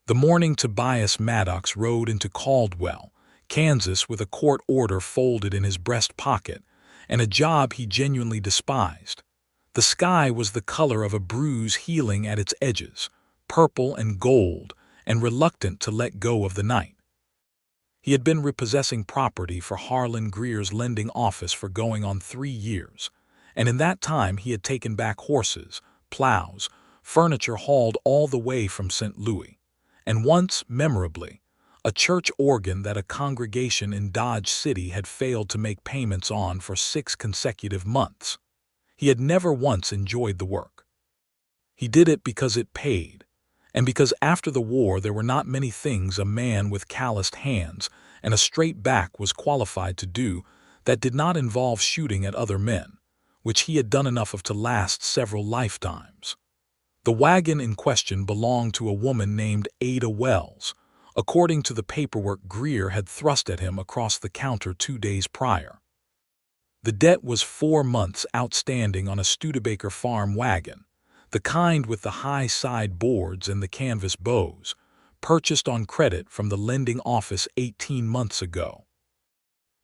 The morning Tobias Maddox rode into Caldwell, Kansas with a court order folded in his breast pocket and a job he genuinely despised. The sky was the color of a bruise healing at its edges, purple and gold, and reluctant to let go of the night. He had been repossessing property for Harlan Greer's lending office for going on 3 years, and in that time he had taken back horses, plows, furniture hauled all the way from St. Louis, and once, memorably, a church organ that a congregation in Dodge City had failed to make payments on for 6 consecutive months. He had never once enjoyed the work. He did it because it paid, and because after the war there were not many things a man with calloused hands and a straight back was qualified to do that did not involve shooting at other men, which he had done enough of to last several lifetimes. The wagon in question belonged to a woman named Ada Wells, according to the paperwork Greer had thrust at him across the counter 2 days prior. The debt was 4 months outstanding on a Studebaker farm wagon, the kind with the high side boards and the canvas bows, purchased on credit from the lending office 18 months ago.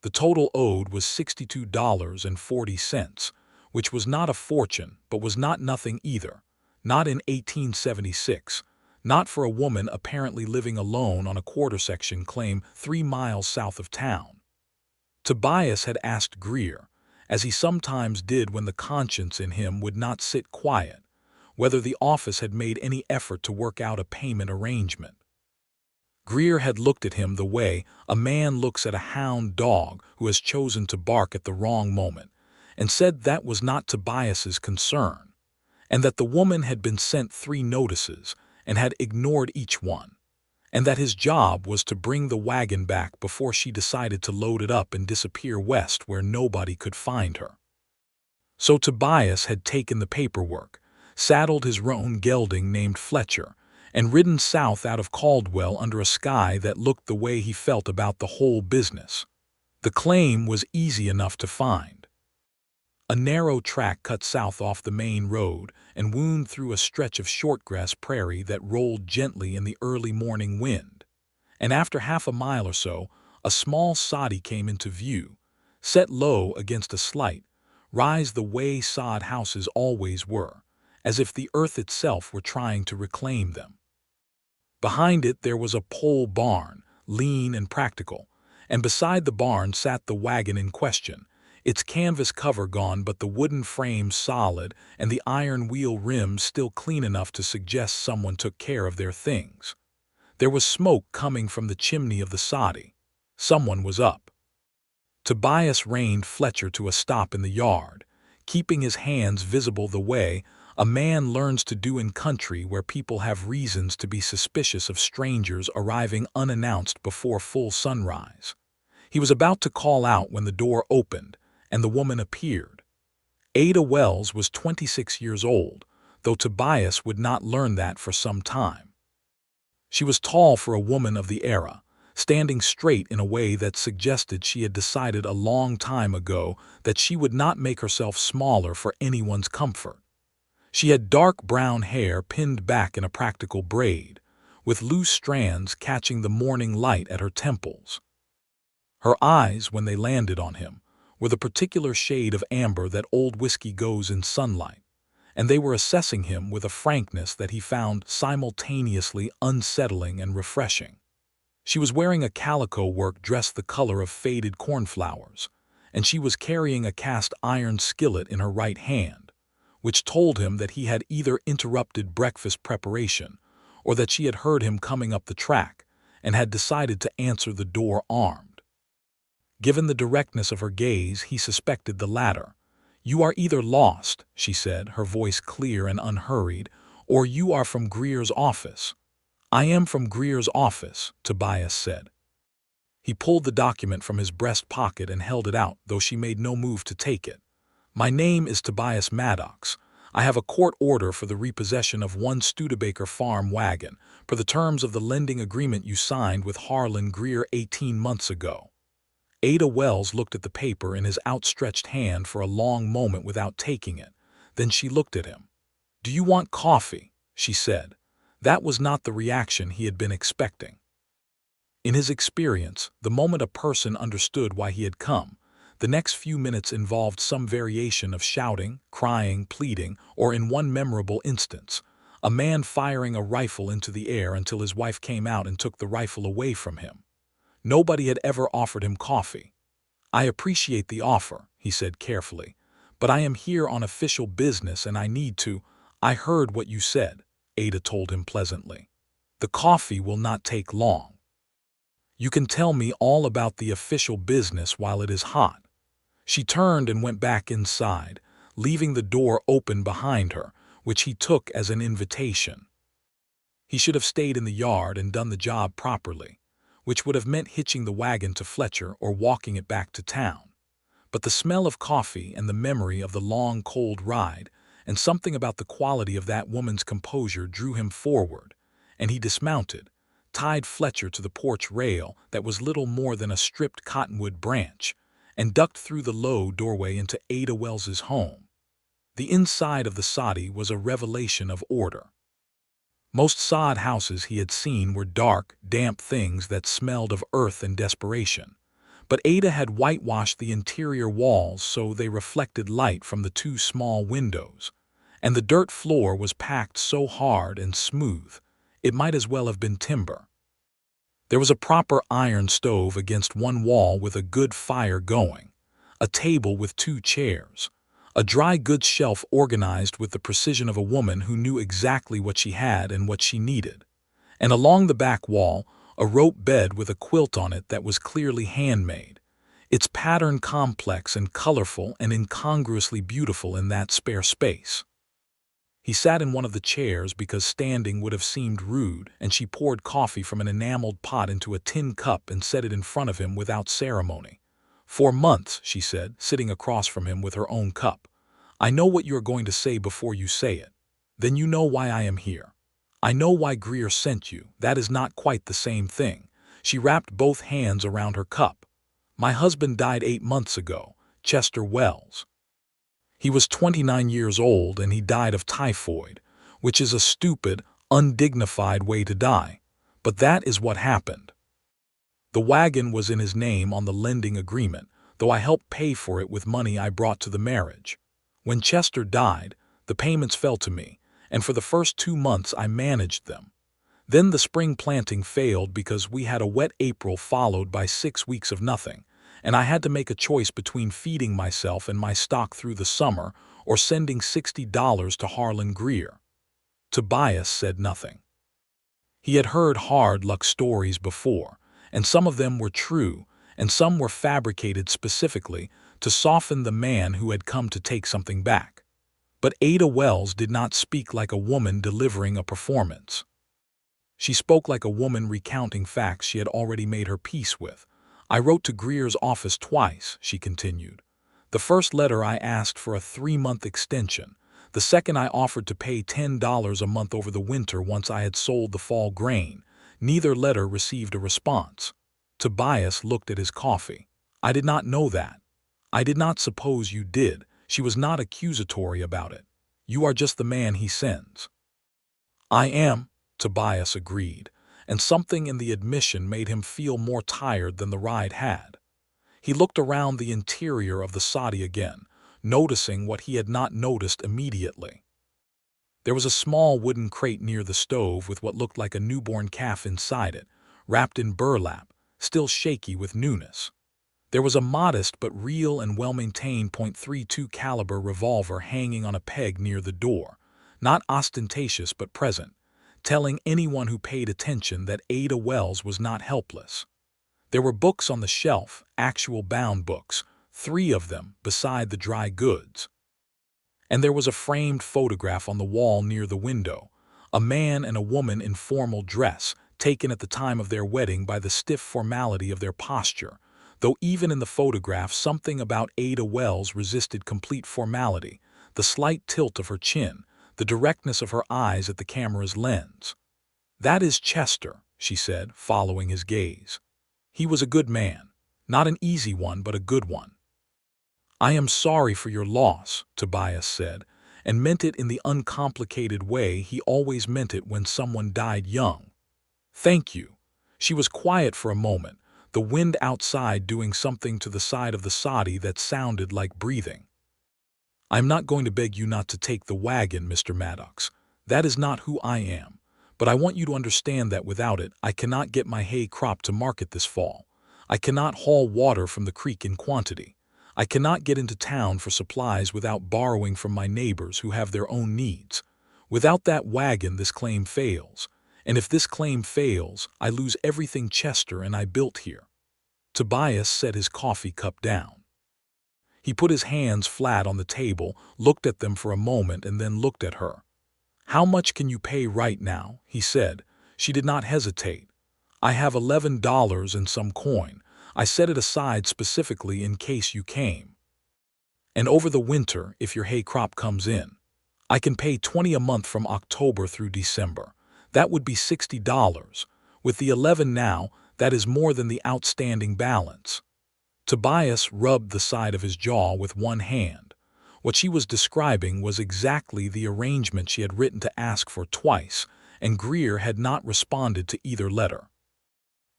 The total owed was $62.40, which was not a fortune but was not nothing either, not in 1876, not for a woman apparently living alone on a quarter-section claim 3 miles south of town. Tobias had asked Greer, as he sometimes did when the conscience in him would not sit quiet, whether the office had made any effort to work out a payment arrangement. Greer had looked at him the way a man looks at a hound dog who has chosen to bark at the wrong moment, and said that was not Tobias's concern, and that the woman had been sent 3 notices and had ignored each one, and that his job was to bring the wagon back before she decided to load it up and disappear west where nobody could find her. So Tobias had taken the paperwork, saddled his roan gelding named Fletcher, and ridden south out of Caldwell under a sky that looked the way he felt about the whole business. The claim was easy enough to find. A narrow track cut south off the main road and wound through a stretch of shortgrass prairie that rolled gently in the early morning wind, and after half a mile or so, a small soddy came into view, set low against a slight rise the way sod houses always were, as if the earth itself were trying to reclaim them. Behind it there was a pole barn, lean and practical, and beside the barn sat the wagon in question, its canvas cover gone but the wooden frame solid and the iron wheel rims still clean enough to suggest someone took care of their things. There was smoke coming from the chimney of the soddy. Someone was up. Tobias reined Fletcher to a stop in the yard, keeping his hands visible the way a man learns to do in country where people have reasons to be suspicious of strangers arriving unannounced before full sunrise. He was about to call out when the door opened, and the woman appeared. Ada Wells was 26 years old, though Tobias would not learn that for some time. She was tall for a woman of the era, standing straight in a way that suggested she had decided a long time ago that she would not make herself smaller for anyone's comfort. She had dark brown hair pinned back in a practical braid, with loose strands catching the morning light at her temples. Her eyes, when they landed on him, were the particular shade of amber that old whiskey goes in sunlight, and they were assessing him with a frankness that he found simultaneously unsettling and refreshing. She was wearing a calico work dress the color of faded cornflowers, and she was carrying a cast iron skillet in her right hand, which told him that he had either interrupted breakfast preparation or that she had heard him coming up the track and had decided to answer the door armed. Given the directness of her gaze, he suspected the latter. "You are either lost," she said, her voice clear and unhurried, "or you are from Greer's office." "I am from Greer's office," Tobias said. He pulled the document from his breast pocket and held it out, though she made no move to take it. "My name is Tobias Maddox. I have a court order for the repossession of 1 Studebaker farm wagon, per the terms of the lending agreement you signed with Harlan Greer 18 months ago." Ada Wells looked at the paper in his outstretched hand for a long moment without taking it. Then she looked at him. "Do you want coffee?" she said. That was not the reaction he had been expecting. In his experience, the moment a person understood why he had come, the next few minutes involved some variation of shouting, crying, pleading, or in one memorable instance, a man firing a rifle into the air until his wife came out and took the rifle away from him. Nobody had ever offered him coffee. "I appreciate the offer," he said carefully, "but I am here on official business and I need to—" "I heard what you said," Ada told him pleasantly. "The coffee will not take long. You can tell me all about the official business while it is hot." She turned and went back inside, leaving the door open behind her, which he took as an invitation. He should have stayed in the yard and done the job properly, which would have meant hitching the wagon to Fletcher or walking it back to town. But the smell of coffee and the memory of the long, cold ride, and something about the quality of that woman's composure drew him forward, and he dismounted, tied Fletcher to the porch rail that was little more than a stripped cottonwood branch, and ducked through the low doorway into Ada Wells's home. The inside of the soddy was a revelation of order. Most sod houses he had seen were dark, damp things that smelled of earth and desperation. But Ada had whitewashed the interior walls so they reflected light from the two small windows, and the dirt floor was packed so hard and smooth, it might as well have been timber. There was a proper iron stove against one wall with a good fire going, a table with 2 chairs, a dry goods shelf organized with the precision of a woman who knew exactly what she had and what she needed, and along the back wall, a rope bed with a quilt on it that was clearly handmade, its pattern complex and colorful and incongruously beautiful in that spare space. He sat in one of the chairs because standing would have seemed rude, and she poured coffee from an enameled pot into a tin cup and set it in front of him without ceremony. "For months," she said, sitting across from him with her own cup. "I know what you are going to say before you say it. Then you know why I am here. I know why Greer sent you. That is not quite the same thing." She wrapped both hands around her cup. "My husband died 8 months ago, Chester Wells. He was 29 years old and he died of typhoid, which is a stupid, undignified way to die. But that is what happened. The wagon was in his name on the lending agreement, though I helped pay for it with money I brought to the marriage. When Chester died, the payments fell to me, and for the first 2 months I managed them. Then the spring planting failed because we had a wet April followed by 6 weeks of nothing, and I had to make a choice between feeding myself and my stock through the summer or sending $60 to Harlan Greer." Tobias said nothing. He had heard hard luck stories before, and some of them were true, and some were fabricated specifically to soften the man who had come to take something back. But Ada Wells did not speak like a woman delivering a performance. She spoke like a woman recounting facts she had already made her peace with. "I wrote to Greer's office twice," she continued. "The first letter I asked for a 3-month extension. The second I offered to pay $10 a month over the winter once I had sold the fall grain. Neither letter received a response." Tobias looked at his coffee. "I did not know that. I did not suppose you did." She was not accusatory about it. "You are just the man he sends." "I am," Tobias agreed, and something in the admission made him feel more tired than the ride had. He looked around the interior of the soddy again, noticing what he had not noticed immediately. There was a small wooden crate near the stove with what looked like a newborn calf inside it, wrapped in burlap, still shaky with newness. There was a modest but real and well-maintained .32 caliber revolver hanging on a peg near the door, not ostentatious but present, telling anyone who paid attention that Ada Wells was not helpless. There were books on the shelf, actual bound books, 3 of them beside the dry goods. And there was a framed photograph on the wall near the window, a man and a woman in formal dress, taken at the time of their wedding by the stiff formality of their posture, though even in the photograph something about Ada Wells resisted complete formality, the slight tilt of her chin, the directness of her eyes at the camera's lens. "That is Chester," she said, following his gaze. "He was a good man, not an easy one but a good one." "I am sorry for your loss," Tobias said, and meant it in the uncomplicated way he always meant it when someone died young. "Thank you." She was quiet for a moment, the wind outside doing something to the side of the soddy that sounded like breathing. "I'm not going to beg you not to take the wagon, Mr. Maddox. That is not who I am. But I want you to understand that without it, I cannot get my hay crop to market this fall. I cannot haul water from the creek in quantity. I cannot get into town for supplies without borrowing from my neighbors who have their own needs. Without that wagon, this claim fails. And if this claim fails, I lose everything Chester and I built here." Tobias set his coffee cup down. He put his hands flat on the table, looked at them for a moment, and then looked at her. "How much can you pay right now?" he said. She did not hesitate. "I have $11 and some coin. I set it aside specifically in case you came. And over the winter, if your hay crop comes in. I can pay $20 a month from October through December. That would be $60. With the 11 now, that is more than the outstanding balance." Tobias rubbed the side of his jaw with one hand. What she was describing was exactly the arrangement she had written to ask for twice, and Greer had not responded to either letter.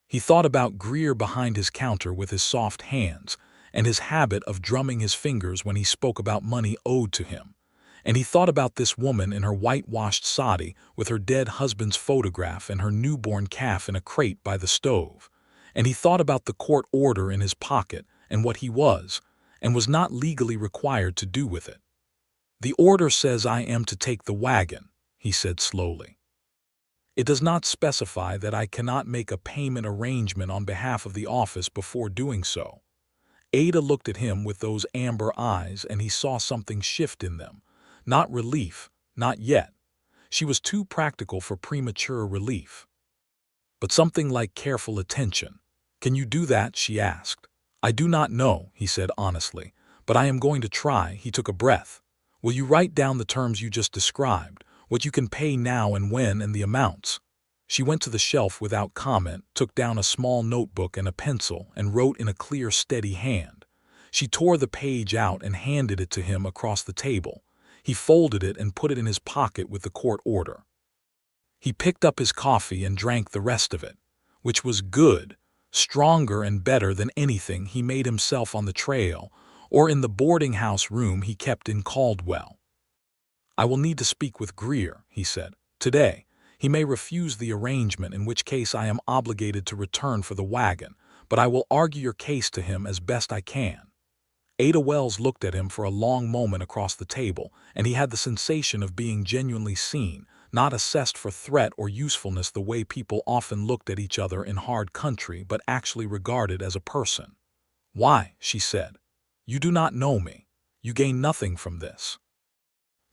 He thought about Greer behind his counter with his soft hands, and his habit of drumming his fingers when he spoke about money owed to him. And he thought about this woman in her whitewashed soddy with her dead husband's photograph and her newborn calf in a crate by the stove. And he thought about the court order in his pocket and what he was, and was not legally required to do with it. "The order says I am to take the wagon," he said slowly. "It does not specify that I cannot make a payment arrangement on behalf of the office before doing so." Ada looked at him with those amber eyes, and he saw something shift in them. Not relief, not yet. She was too practical for premature relief. But something like careful attention. "Can you do that?" she asked. "I do not know," he said honestly, "but I am going to try." He took a breath. "Will you write down the terms you just described, what you can pay now and when, and the amounts?" She went to the shelf without comment, took down a small notebook and a pencil, and wrote in a clear, steady hand. She tore the page out and handed it to him across the table. He folded it and put it in his pocket with the court order. He picked up his coffee and drank the rest of it, which was good, stronger and better than anything he made himself on the trail or in the boarding house room he kept in Caldwell. "I will need to speak with Greer," he said, "today. He may refuse the arrangement, in which case I am obligated to return for the wagon, but I will argue your case to him as best I can." Ada Wells looked at him for a long moment across the table, and he had the sensation of being genuinely seen, not assessed for threat or usefulness the way people often looked at each other in hard country, but actually regarded as a person. "Why?" she said. "You do not know me. You gain nothing from this."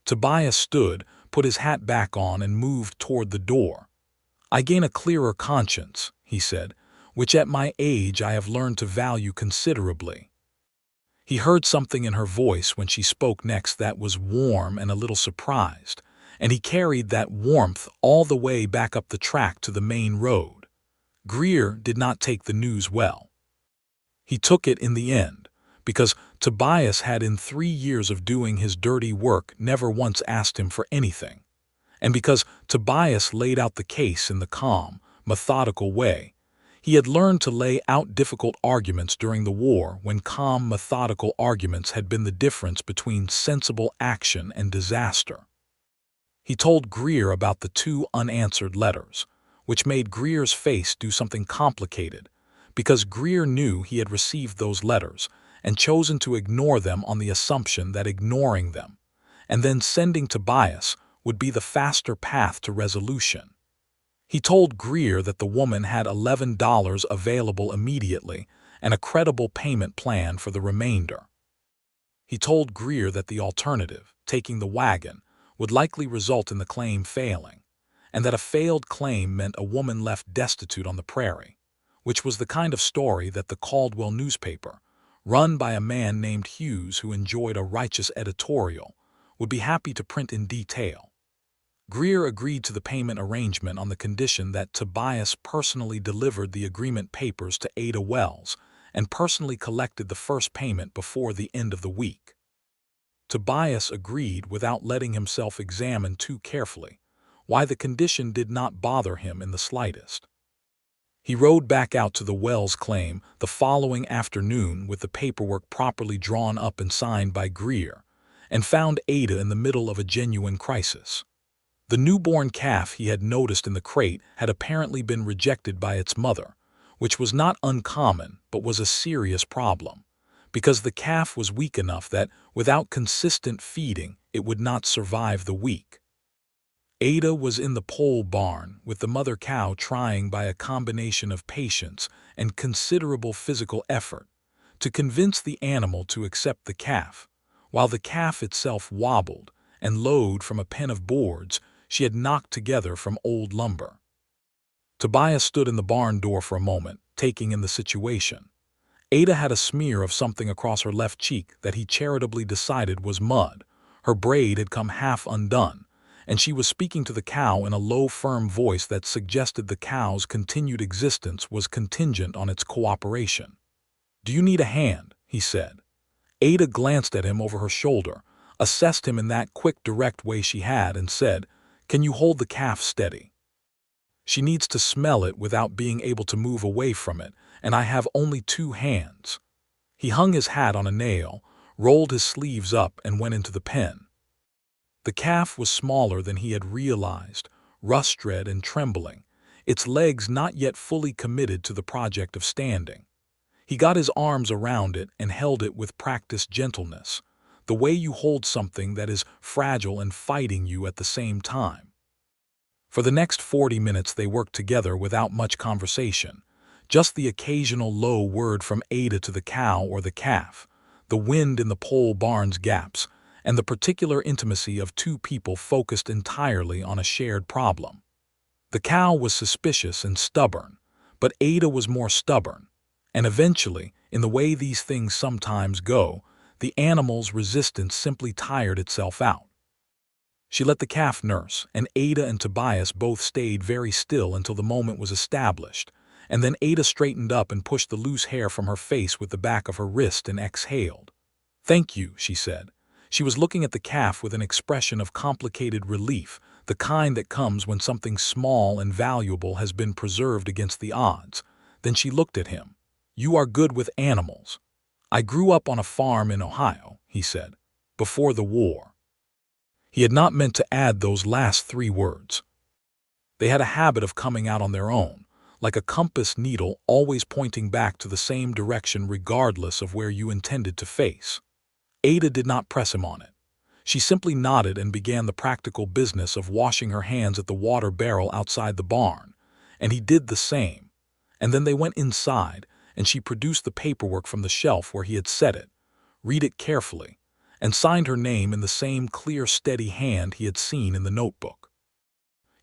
Tobias stood, put his hat back on, and moved toward the door. "I gain a clearer conscience," he said, "which at my age I have learned to value considerably." He heard something in her voice when she spoke next that was warm and a little surprised, and he carried that warmth all the way back up the track to the main road. Greer did not take the news well. He took it in the end, because Tobias had in 3 years of doing his dirty work never once asked him for anything, and because Tobias laid out the case in the calm, methodical way. He had learned to lay out difficult arguments during the war, when calm, methodical arguments had been the difference between sensible action and disaster. He told Greer about the 2 unanswered letters, which made Greer's face do something complicated, because Greer knew he had received those letters and chosen to ignore them on the assumption that ignoring them, and then sending Tobias, would be the faster path to resolution. He told Greer that the woman had $11 available immediately and a credible payment plan for the remainder. He told Greer that the alternative, taking the wagon, would likely result in the claim failing, and that a failed claim meant a woman left destitute on the prairie, which was the kind of story that the Caldwell newspaper, run by a man named Hughes who enjoyed a righteous editorial, would be happy to print in detail. Greer agreed to the payment arrangement on the condition that Tobias personally delivered the agreement papers to Ada Wells and personally collected the first payment before the end of the week. Tobias agreed without letting himself examine too carefully, why the condition did not bother him in the slightest. He rode back out to the Wells claim the following afternoon with the paperwork properly drawn up and signed by Greer, and found Ada in the middle of a genuine crisis. The newborn calf he had noticed in the crate had apparently been rejected by its mother, which was not uncommon but was a serious problem, because the calf was weak enough that, without consistent feeding, it would not survive the week. Ada was in the pole barn, with the mother cow trying by a combination of patience and considerable physical effort to convince the animal to accept the calf, while the calf itself wobbled and lowed from a pen of boards she had knocked together from old lumber. Tobias stood in the barn door for a moment, taking in the situation. Ada had a smear of something across her left cheek that he charitably decided was mud. Her braid had come half undone, and she was speaking to the cow in a low, firm voice that suggested the cow's continued existence was contingent on its cooperation. "Do you need a hand?" he said. Ada glanced at him over her shoulder, assessed him in that quick, direct way she had, and said, "Can you hold the calf steady? She needs to smell it without being able to move away from it, and I have only 2 hands." He hung his hat on a nail, rolled his sleeves up, and went into the pen. The calf was smaller than he had realized, rust-red and trembling, its legs not yet fully committed to the project of standing. He got his arms around it and held it with practiced gentleness, the way you hold something that is fragile and fighting you at the same time. For the next 40 minutes they worked together without much conversation, just the occasional low word from Ada to the cow or the calf, the wind in the pole barn's gaps, and the particular intimacy of 2 people focused entirely on a shared problem. The cow was suspicious and stubborn, but Ada was more stubborn, and eventually, in the way these things sometimes go, the animal's resistance simply tired itself out. She let the calf nurse, and Ada and Tobias both stayed very still until the moment was established, and then Ada straightened up and pushed the loose hair from her face with the back of her wrist and exhaled. "Thank you," she said. She was looking at the calf with an expression of complicated relief, the kind that comes when something small and valuable has been preserved against the odds. Then she looked at him. "You are good with animals." "I grew up on a farm in Ohio," he said, "before the war." He had not meant to add those last 3 words. They had a habit of coming out on their own, like a compass needle always pointing back to the same direction regardless of where you intended to face. Ada did not press him on it. She simply nodded and began the practical business of washing her hands at the water barrel outside the barn, and he did the same. And then they went inside, and she produced the paperwork from the shelf where he had set it, read it carefully, and signed her name in the same clear, steady hand he had seen in the notebook.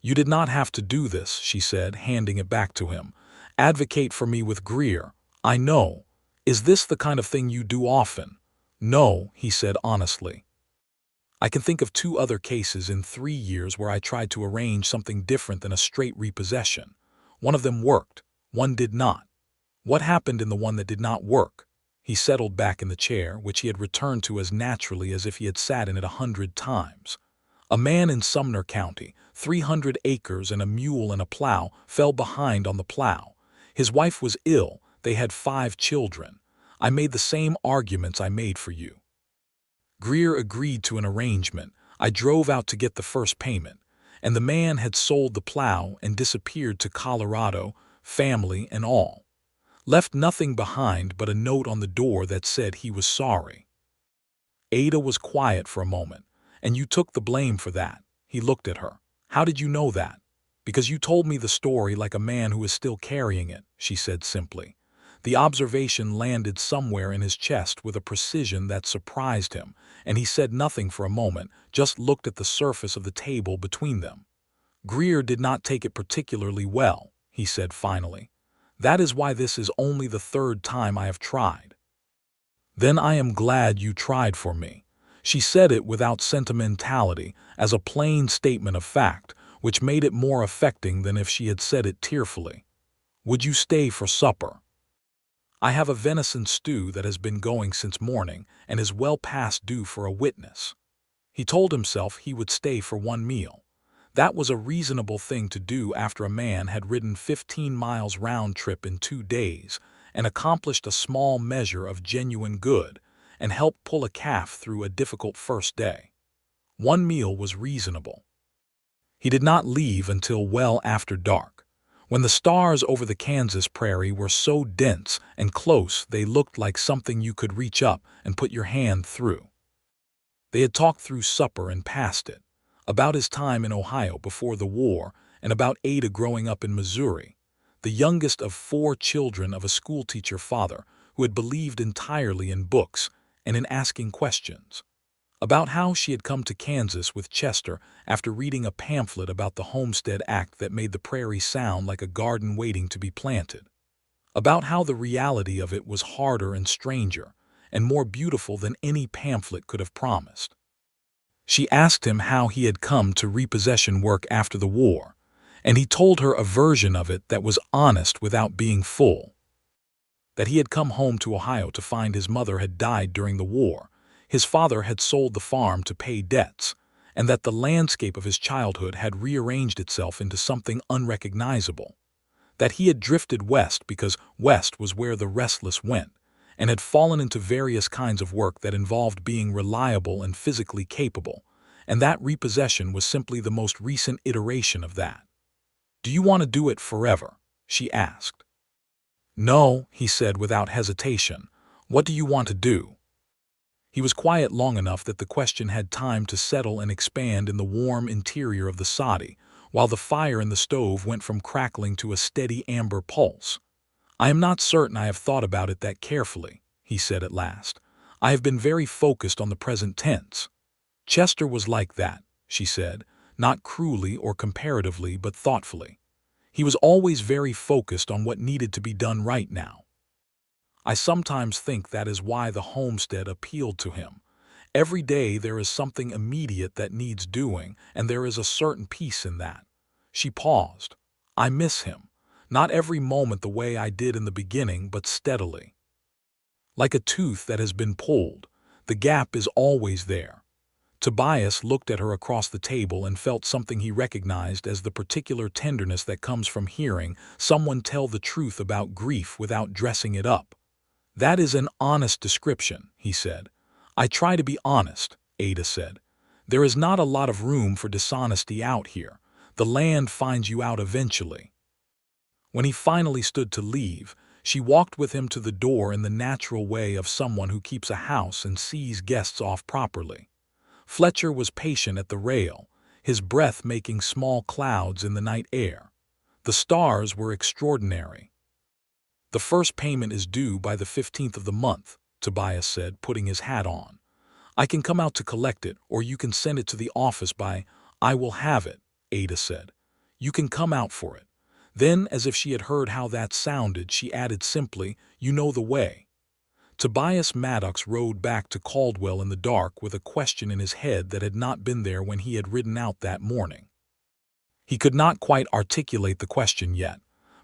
"You did not have to do this," she said, handing it back to him. "Advocate for me with Greer. I know. Is this the kind of thing you do often?" "No," he said honestly. "I can think of 2 other cases in 3 years where I tried to arrange something different than a straight repossession. One of them worked, one did not." "What happened in the one that did not work?" He settled back in the chair, which he had returned to as naturally as if he had sat in it 100 times. "A man in Sumner County, 300 acres and a mule and a plow, fell behind on the plow. His wife was ill, they had 5 children. I made the same arguments I made for you." Greer agreed to an arrangement. "I drove out to get the first payment, and the man had sold the plow and disappeared to Colorado, family and all. Left nothing behind but a note on the door that said he was sorry." Ada was quiet for a moment. "And you took the blame for that." He looked at her. "How did you know that?" "Because you told me the story like a man who is still carrying it," she said simply. The observation landed somewhere in his chest with a precision that surprised him, and he said nothing for a moment, just looked at the surface of the table between them. "Greer did not take it particularly well," he said finally. "That is why this is only the 3rd time I have tried." "Then I am glad you tried for me." She said it without sentimentality, as a plain statement of fact, which made it more affecting than if she had said it tearfully. "Would you stay for supper?" I have a venison stew that has been going since morning and is well past due for a witness. He told himself he would stay for one meal. That was a reasonable thing to do after a man had ridden 15 miles round trip in 2 days and accomplished a small measure of genuine good and helped pull a calf through a difficult first day. One meal was reasonable. He did not leave until well after dark, when the stars over the Kansas prairie were so dense and close they looked like something you could reach up and put your hand through. They had talked through supper and past it, about his time in Ohio before the war and about Ada growing up in Missouri, the youngest of 4 children of a schoolteacher father who had believed entirely in books and in asking questions, about how she had come to Kansas with Chester after reading a pamphlet about the Homestead Act that made the prairie sound like a garden waiting to be planted, about how the reality of it was harder and stranger and more beautiful than any pamphlet could have promised. She asked him how he had come to repossession work after the war, and he told her a version of it that was honest without being full. That he had come home to Ohio to find his mother had died during the war, his father had sold the farm to pay debts, and that the landscape of his childhood had rearranged itself into something unrecognizable. That he had drifted west because west was where the restless went, and had fallen into various kinds of work that involved being reliable and physically capable, and that repossession was simply the most recent iteration of that. "Do you want to do it forever?" she asked. "No," he said without hesitation. "What do you want to do?" He was quiet long enough that the question had time to settle and expand in the warm interior of the soddy, while the fire in the stove went from crackling to a steady amber pulse. "I am not certain I have thought about it that carefully," he said at last. "I have been very focused on the present tense." "Chester was like that," she said, not cruelly or comparatively but thoughtfully. "He was always very focused on what needed to be done right now. I sometimes think that is why the homestead appealed to him. Every day there is something immediate that needs doing, and there is a certain peace in that." She paused. "I miss him. Not every moment the way I did in the beginning, but steadily. Like a tooth that has been pulled, the gap is always there." Tobias looked at her across the table and felt something he recognized as the particular tenderness that comes from hearing someone tell the truth about grief without dressing it up. "That is an honest description," he said. "I try to be honest," Ada said. "There is not a lot of room for dishonesty out here. The land finds you out eventually." When he finally stood to leave, she walked with him to the door in the natural way of someone who keeps a house and sees guests off properly. Fletcher was patient at the rail, his breath making small clouds in the night air. The stars were extraordinary. "The first payment is due by the 15th of the month," Tobias said, putting his hat on. "I can come out to collect it, or you can send it to the office by—" "I will have it," Ada said. "You can come out for it." Then, as if she had heard how that sounded, she added simply, "You know the way." Tobias Maddox rode back to Caldwell in the dark with a question in his head that had not been there when he had ridden out that morning. He could not quite articulate the question yet,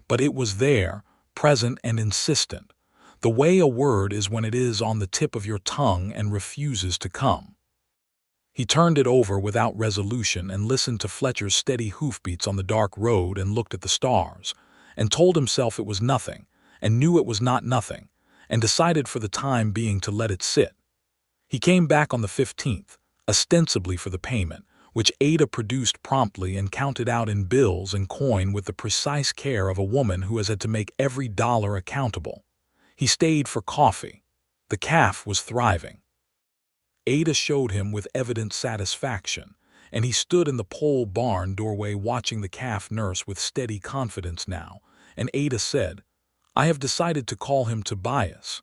but it was there, present and insistent, the way a word is when it is on the tip of your tongue and refuses to come. He turned it over without resolution and listened to Fletcher's steady hoofbeats on the dark road and looked at the stars, and told himself it was nothing, and knew it was not nothing, and decided for the time being to let it sit. He came back on the 15th, ostensibly for the payment, which Ada produced promptly and counted out in bills and coin with the precise care of a woman who has had to make every dollar accountable. He stayed for coffee. The calf was thriving. Ada showed him with evident satisfaction, and he stood in the pole barn doorway watching the calf nurse with steady confidence now, and Ada said, "I have decided to call him Tobias,"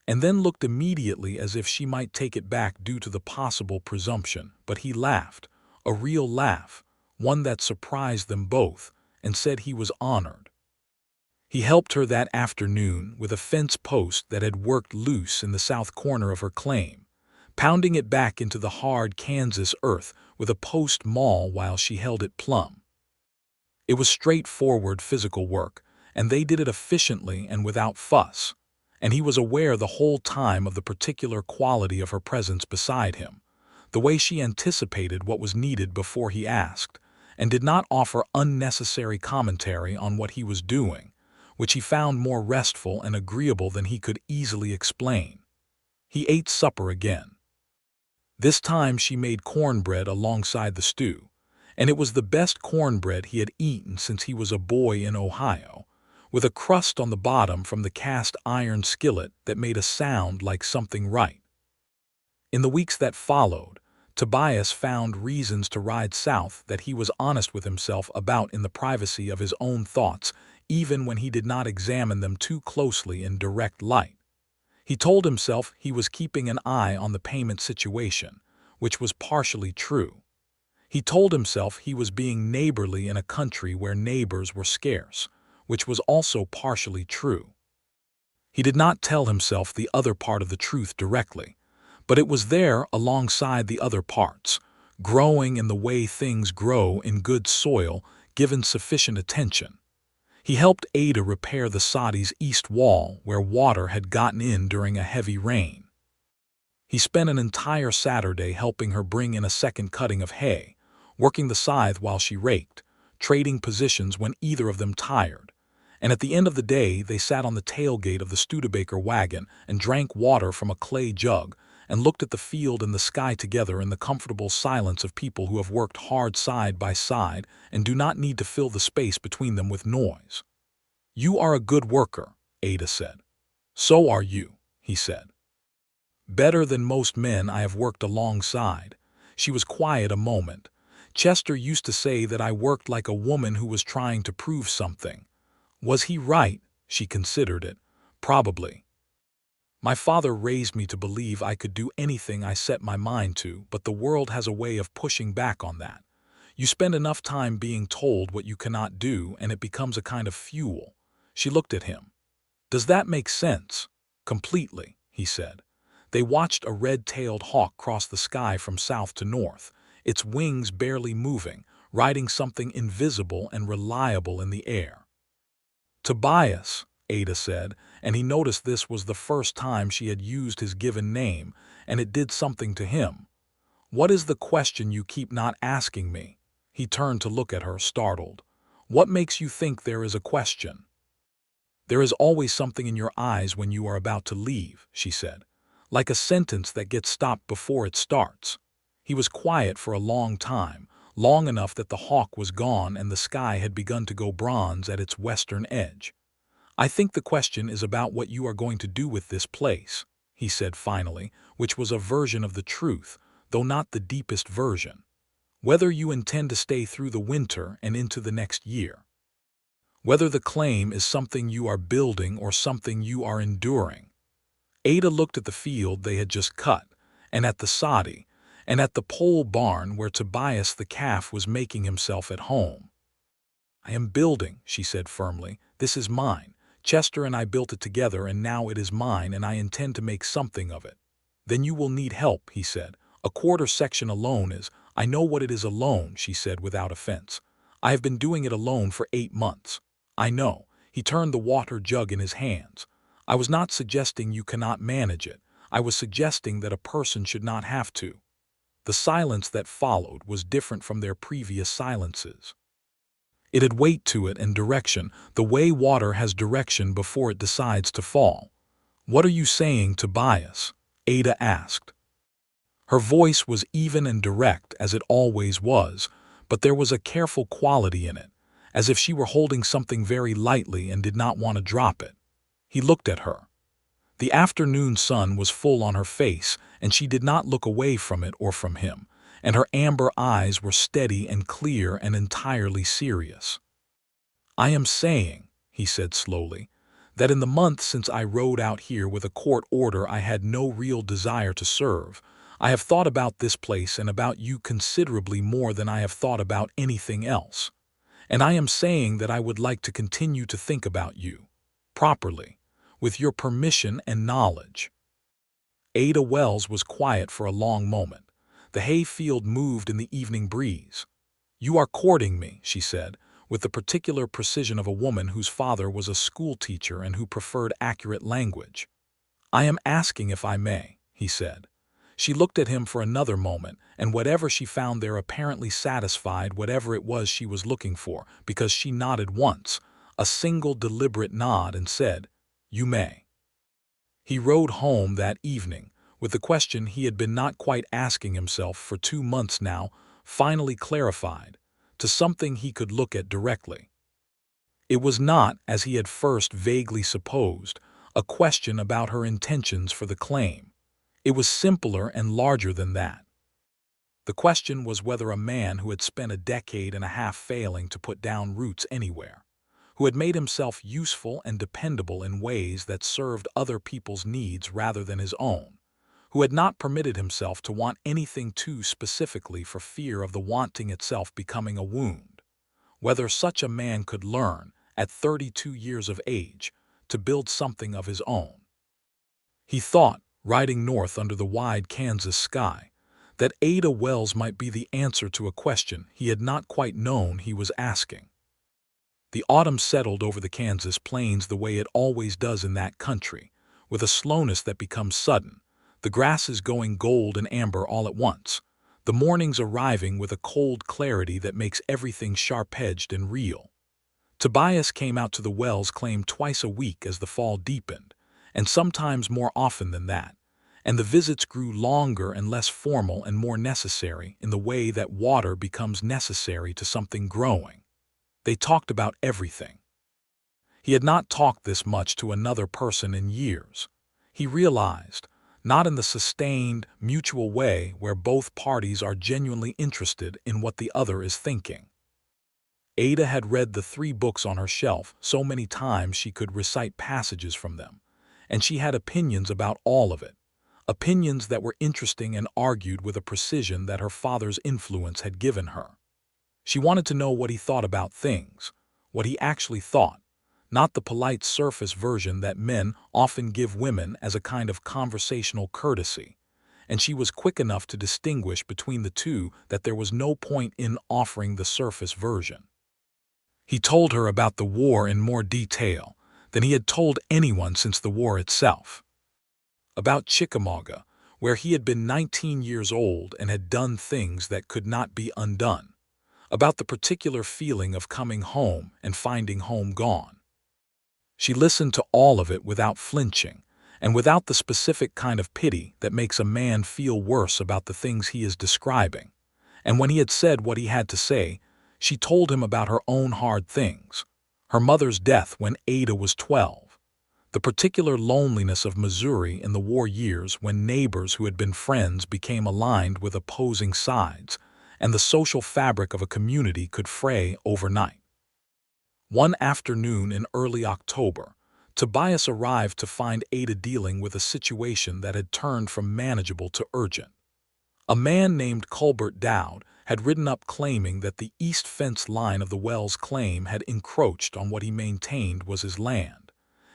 and then looked immediately as if she might take it back due to the possible presumption, but he laughed, a real laugh, one that surprised them both, and said he was honored. He helped her that afternoon with a fence post that had worked loose in the south corner of her claim, pounding it back into the hard Kansas earth with a post maul while she held it plumb. It was straightforward physical work, and they did it efficiently and without fuss, and he was aware the whole time of the particular quality of her presence beside him, the way she anticipated what was needed before he asked, and did not offer unnecessary commentary on what he was doing, which he found more restful and agreeable than he could easily explain. He ate supper again. This time she made cornbread alongside the stew, and it was the best cornbread he had eaten since he was a boy in Ohio, with a crust on the bottom from the cast iron skillet that made a sound like something right. In the weeks that followed, Tobias found reasons to ride south that he was honest with himself about in the privacy of his own thoughts, even when he did not examine them too closely in direct light. He told himself he was keeping an eye on the payment situation, which was partially true. He told himself he was being neighborly in a country where neighbors were scarce, which was also partially true. He did not tell himself the other part of the truth directly, but it was there alongside the other parts, growing in the way things grow in good soil given sufficient attention. He helped Ada repair the sodi's east wall where water had gotten in during a heavy rain. He spent an entire Saturday helping her bring in a second cutting of hay, working the scythe while she raked, trading positions when either of them tired, and at the end of the day they sat on the tailgate of the Studebaker wagon and drank water from a clay jug and looked at the field and the sky together in the comfortable silence of people who have worked hard side by side and do not need to fill the space between them with noise. "You are a good worker," Ada said. "So are you," he said. "Better than most men I have worked alongside." She was quiet a moment. "Chester used to say that I worked like a woman who was trying to prove something. Was he right?" She considered it. "Probably. My father raised me to believe I could do anything I set my mind to, but the world has a way of pushing back on that. You spend enough time being told what you cannot do, and it becomes a kind of fuel." She looked at him. "Does that make sense?" "Completely," he said. They watched a red-tailed hawk cross the sky from south to north, its wings barely moving, riding something invisible and reliable in the air. "Tobias," Ada said, and he noticed this was the first time she had used his given name, and it did something to him. "What is the question you keep not asking me?" He turned to look at her, startled. "What makes you think there is a question?" "There is always something in your eyes when you are about to leave," she said, "like a sentence that gets stopped before it starts." He was quiet for a long time, long enough that the hawk was gone and the sky had begun to go bronze at its western edge. "I think the question is about what you are going to do with this place," he said finally, which was a version of the truth, though not the deepest version. "Whether you intend to stay through the winter and into the next year. Whether the claim is something you are building or something you are enduring." Ada looked at the field they had just cut, and at the soddy, and at the pole barn where Tobias the calf was making himself at home. "I am building," she said firmly. "This is mine. Chester and I built it together, and now it is mine, and I intend to make something of it." "Then you will need help," he said. "A quarter section alone is—" "I know what it is alone," she said without offense. "I have been doing it alone for 8 months. I know." He turned the water jug in his hands. "I was not suggesting you cannot manage it. I was suggesting that a person should not have to." The silence that followed was different from their previous silences. It had weight to it and direction, the way water has direction before it decides to fall. "What are you saying, Tobias?" Ada asked. Her voice was even and direct, as it always was, but there was a careful quality in it, as if she were holding something very lightly and did not want to drop it. He looked at her. The afternoon sun was full on her face, and she did not look away from it or from him, and her amber eyes were steady and clear and entirely serious. "I am saying," he said slowly, "that in the month since I rode out here with a court order I had no real desire to serve, I have thought about this place and about you considerably more than I have thought about anything else. And I am saying that I would like to continue to think about you, properly, with your permission and knowledge." Ada Wells was quiet for a long moment. The hay field moved in the evening breeze. "You are courting me," she said, with the particular precision of a woman whose father was a school teacher and who preferred accurate language. "I am asking if I may," he said. She looked at him for another moment, and whatever she found there apparently satisfied whatever it was she was looking for, because she nodded once, a single deliberate nod, and said, "You may." He rode home that evening, with the question he had been not quite asking himself for 2 months now, finally clarified, to something he could look at directly. It was not, as he had first vaguely supposed, a question about her intentions for the claim. It was simpler and larger than that. The question was whether a man who had spent a decade and a half failing to put down roots anywhere, who had made himself useful and dependable in ways that served other people's needs rather than his own, who had not permitted himself to want anything too specifically for fear of the wanting itself becoming a wound, whether such a man could learn, at 32 years of age, to build something of his own. He thought, riding north under the wide Kansas sky, that Ada Wells might be the answer to a question he had not quite known he was asking. The autumn settled over the Kansas plains the way it always does in that country, with a slowness that becomes sudden, the grasses going gold and amber all at once, the mornings arriving with a cold clarity that makes everything sharp-edged and real. Tobias came out to the Wells claim twice a week as the fall deepened, and sometimes more often than that, and the visits grew longer and less formal and more necessary in the way that water becomes necessary to something growing. They talked about everything. He had not talked this much to another person in years. He realized, not in the sustained, mutual way where both parties are genuinely interested in what the other is thinking. Ada had read the 3 books on her shelf so many times she could recite passages from them, and she had opinions about all of it, opinions that were interesting and argued with a precision that her father's influence had given her. She wanted to know what he thought about things, what he actually thought, not the polite surface version that men often give women as a kind of conversational courtesy, and she was quick enough to distinguish between the two that there was no point in offering the surface version. He told her about the war in more detail than he had told anyone since the war itself. About Chickamauga, where he had been 19 years old and had done things that could not be undone. About the particular feeling of coming home and finding home gone. She listened to all of it without flinching, and without the specific kind of pity that makes a man feel worse about the things he is describing. And when he had said what he had to say, she told him about her own hard things, her mother's death when Ada was 12, the particular loneliness of Missouri in the war years when neighbors who had been friends became aligned with opposing sides, and the social fabric of a community could fray overnight. One afternoon in early October, Tobias arrived to find Ada dealing with a situation that had turned from manageable to urgent. A man named Culbert Dowd had ridden up claiming that the east fence line of the Wells claim had encroached on what he maintained was his land,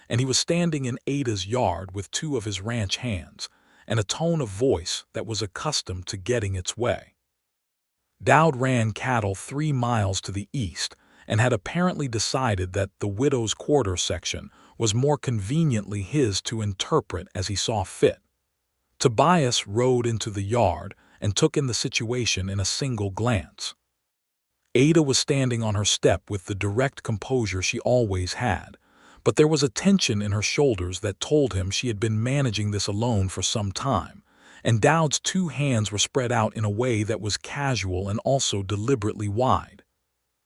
and he was standing in Ada's yard with 2 of his ranch hands and a tone of voice that was accustomed to getting its way. Dowd ran cattle 3 miles to the east and had apparently decided that the widow's quarter section was more conveniently his to interpret as he saw fit. Tobias rode into the yard and took in the situation in a single glance. Ada was standing on her step with the direct composure she always had, but there was a tension in her shoulders that told him she had been managing this alone for some time, and Dowd's 2 hands were spread out in a way that was casual and also deliberately wide.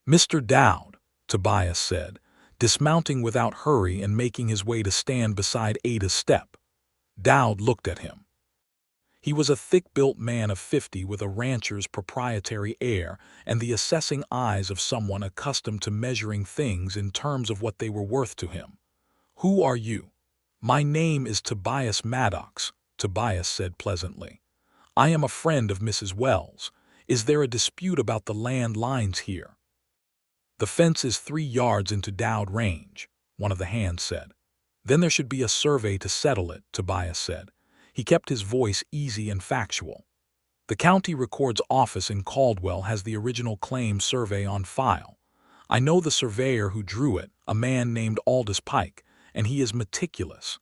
"Mr. Dowd," Tobias said, dismounting without hurry and making his way to stand beside Ada's step. Dowd looked at him. He was a thick-built man of 50 with a rancher's proprietary air and the assessing eyes of someone accustomed to measuring things in terms of what they were worth to him. "Who are you?" "My name is Tobias Maddox," Tobias said pleasantly. "I am a friend of Mrs. Wells. Is there a dispute about the land lines here?" "The fence is 3 yards into Dowd Range," one of the hands said. "Then there should be a survey to settle it," Tobias said. He kept his voice easy and factual. "The county record's office in Caldwell has the original claim survey on file. I know the surveyor who drew it, a man named Aldous Pike, and he is meticulous.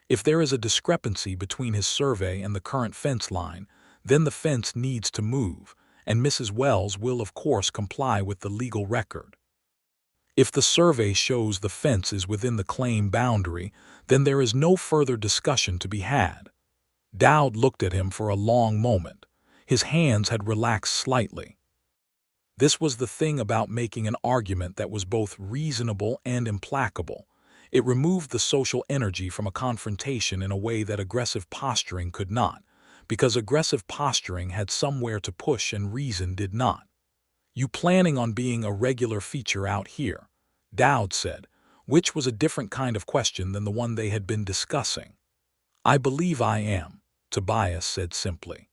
If there is a discrepancy between his survey and the current fence line, then the fence needs to move, and Mrs. Wells will of course comply with the legal record. If the survey shows the fence is within the claim boundary, then there is no further discussion to be had. Dowd looked at him for a long moment. His hands had relaxed slightly. This was the thing about making an argument that was both reasonable and implacable. It removed the social energy from a confrontation in a way that aggressive posturing could not, because aggressive posturing had somewhere to push and reason did not. "You planning on being a regular feature out here?" Dowd said, which was a different kind of question than the one they had been discussing. "I believe I am," Tobias said simply.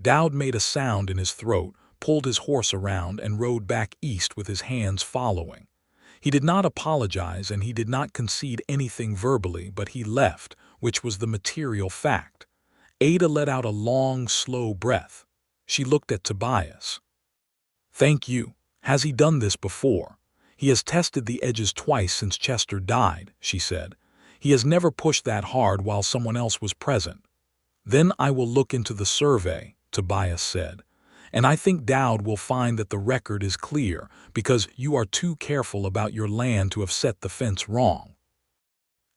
Dowd made a sound in his throat, pulled his horse around, and rode back east with his hands following. He did not apologize and he did not concede anything verbally, but he left, which was the material fact. Ada let out a long, slow breath. She looked at Tobias. "Thank you. Has he done this before?" "He has tested the edges twice since Chester died," she said. "He has never pushed that hard while someone else was present." "Then I will look into the survey," Tobias said. "And I think Dowd will find that the record is clear, because you are too careful about your land to have set the fence wrong."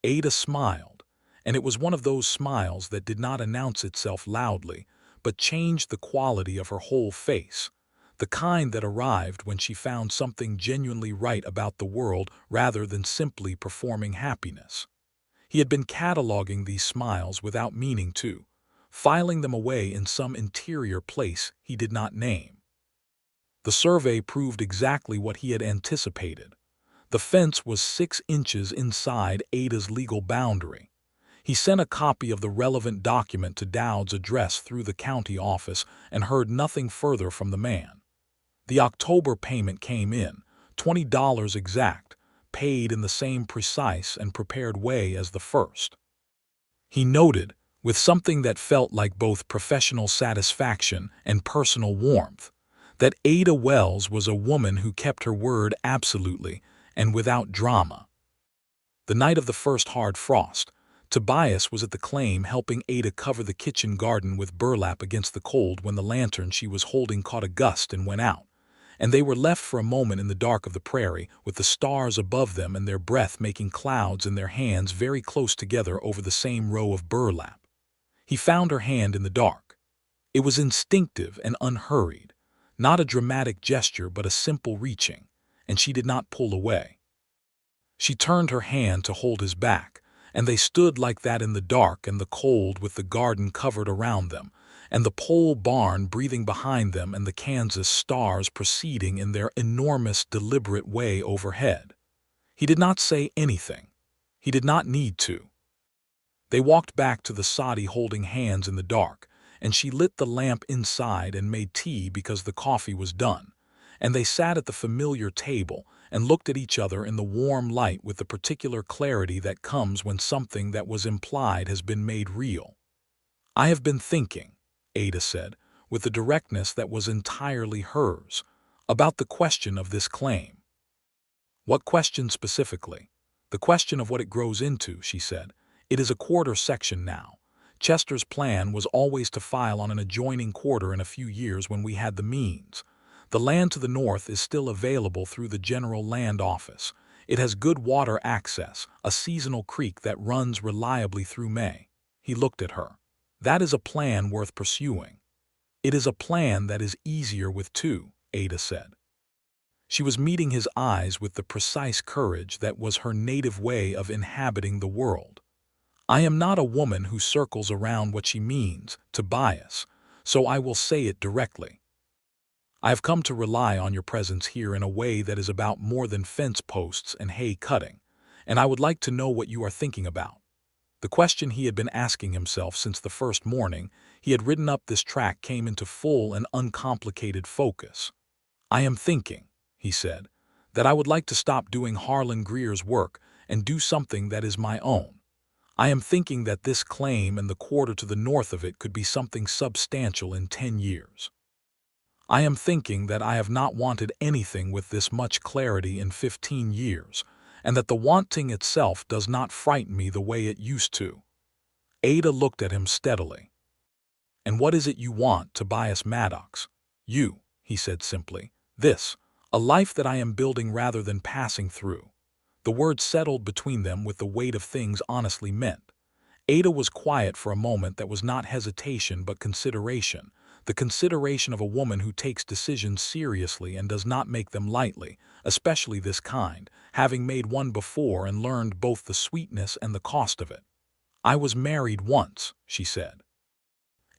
Ada smiled, and it was one of those smiles that did not announce itself loudly, but changed the quality of her whole face, the kind that arrived when she found something genuinely right about the world rather than simply performing happiness. He had been cataloging these smiles without meaning to, filing them away in some interior place he did not name. The survey proved exactly what he had anticipated. The fence was 6 inches inside Ada's legal boundary. He sent a copy of the relevant document to Dowd's address through the county office and heard nothing further from the man. The October payment came in, $20 exact, paid in the same precise and prepared way as the first. He noted, with something that felt like both professional satisfaction and personal warmth, that Ada Wells was a woman who kept her word absolutely and without drama. The night of the first hard frost, Tobias was at the claim helping Ada cover the kitchen garden with burlap against the cold when the lantern she was holding caught a gust and went out, and they were left for a moment in the dark of the prairie with the stars above them and their breath making clouds in their hands very close together over the same row of burlap. He found her hand in the dark. It was instinctive and unhurried, not a dramatic gesture but a simple reaching, and she did not pull away. She turned her hand to hold his back, and they stood like that in the dark and the cold with the garden covered around them, and the pole barn breathing behind them and the Kansas stars proceeding in their enormous, deliberate way overhead. He did not say anything. He did not need to. They walked back to the soddy holding hands in the dark, and she lit the lamp inside and made tea because the coffee was done, and they sat at the familiar table and looked at each other in the warm light with the particular clarity that comes when something that was implied has been made real. "I have been thinking," Ada said, with the directness that was entirely hers, "about the question of this claim." "What question specifically?" "The question of what it grows into," she said. "It is a quarter section now. Chester's plan was always to file on an adjoining quarter in a few years when we had the means. The land to the north is still available through the General Land Office. It has good water access, a seasonal creek that runs reliably through May." He looked at her. "That is a plan worth pursuing." "It is a plan that is easier with two," Ada said. She was meeting his eyes with the precise courage that was her native way of inhabiting the world. "I am not a woman who circles around what she means, Tobias, so I will say it directly. I have come to rely on your presence here in a way that is about more than fence posts and hay cutting, and I would like to know what you are thinking about." The question he had been asking himself since the first morning he had ridden up this track came into full and uncomplicated focus. "I am thinking," he said, "that I would like to stop doing Harlan Greer's work and do something that is my own. I am thinking that this claim and the quarter to the north of it could be something substantial in 10 years. I am thinking that I have not wanted anything with this much clarity in 15 years, and that the wanting itself does not frighten me the way it used to." Ada looked at him steadily. "And what is it you want, Tobias Maddox?" "You," he said simply. "This. A life that I am building rather than passing through." The word settled between them with the weight of things honestly meant. Ada was quiet for a moment. That was not hesitation but consideration. The consideration of a woman who takes decisions seriously and does not make them lightly, especially this kind, having made one before and learned both the sweetness and the cost of it. "I was married once," she said.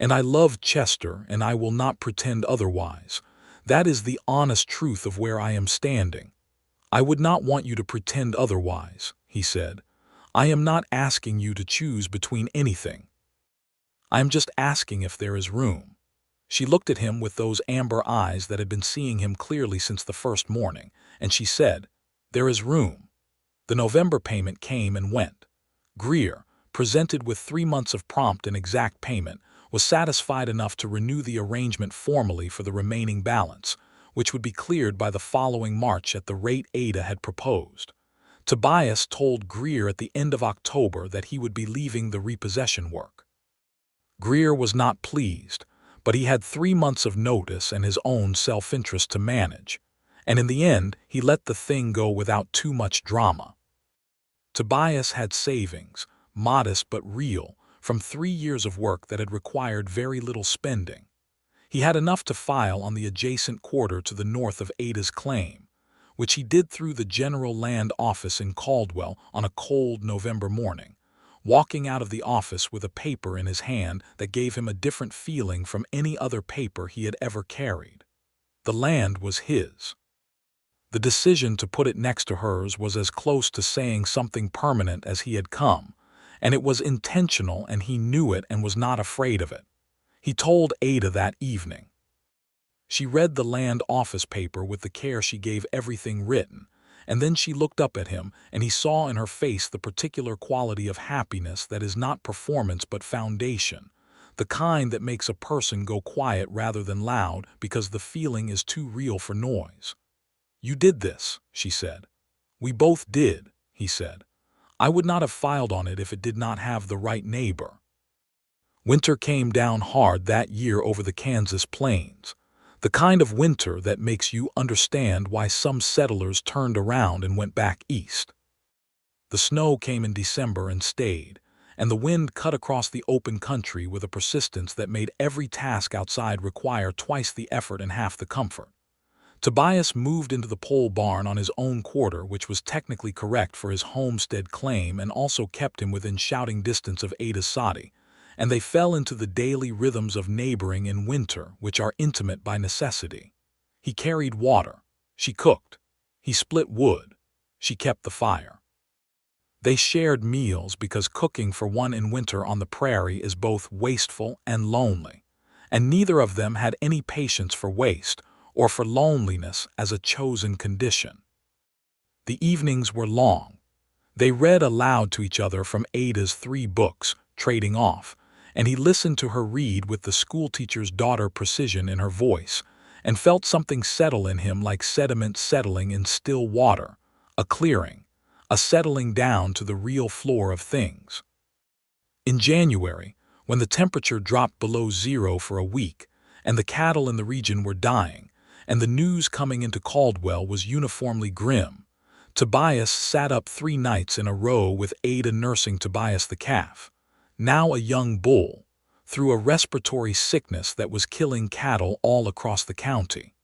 "And I loved Chester, and I will not pretend otherwise. That is the honest truth of where I am standing." "I would not want you to pretend otherwise," he said. "I am not asking you to choose between anything. I am just asking if there is room." She looked at him with those amber eyes that had been seeing him clearly since the first morning, and she said, "There is room." The November payment came and went. Greer, presented with 3 months of prompt and exact payment, was satisfied enough to renew the arrangement formally for the remaining balance, which would be cleared by the following March at the rate Ada had proposed. Tobias told Greer at the end of October that he would be leaving the repossession work. Greer was not pleased, but he had 3 months of notice and his own self-interest to manage, and in the end he let the thing go without too much drama. Tobias had savings, modest but real, from 3 years of work that had required very little spending. He had enough to file on the adjacent quarter to the north of Ada's claim, which he did through the General Land Office in Caldwell on a cold November morning, walking out of the office with a paper in his hand that gave him a different feeling from any other paper he had ever carried. The land was his. The decision to put it next to hers was as close to saying something permanent as he had come, and it was intentional, and he knew it and was not afraid of it. He told Ada that evening. She read the land office paper with the care she gave everything written, and then she looked up at him, and he saw in her face the particular quality of happiness that is not performance but foundation, the kind that makes a person go quiet rather than loud because the feeling is too real for noise. "You did this," she said. "We both did," he said. "I would not have filed on it if it did not have the right neighbor." Winter came down hard that year over the Kansas plains, the kind of winter that makes you understand why some settlers turned around and went back east. The snow came in December and stayed, and the wind cut across the open country with a persistence that made every task outside require twice the effort and half the comfort. Tobias moved into the pole barn on his own quarter, which was technically correct for his homestead claim and also kept him within shouting distance of Ada's soddy, and they fell into the daily rhythms of neighboring in winter, which are intimate by necessity. He carried water. She cooked. He split wood. She kept the fire. They shared meals because cooking for one in winter on the prairie is both wasteful and lonely, and neither of them had any patience for waste or for loneliness as a chosen condition. The evenings were long. They read aloud to each other from Ada's 3 books, trading off, and he listened to her read with the schoolteacher's daughter precision in her voice, and felt something settle in him like sediment settling in still water, a clearing, a settling down to the real floor of things. In January, when the temperature dropped below 0 for a week, and the cattle in the region were dying, and the news coming into Caldwell was uniformly grim, Tobias sat up 3 nights in a row with Ada nursing Tobias the calf, now a young bull, through a respiratory sickness that was killing cattle all across the county.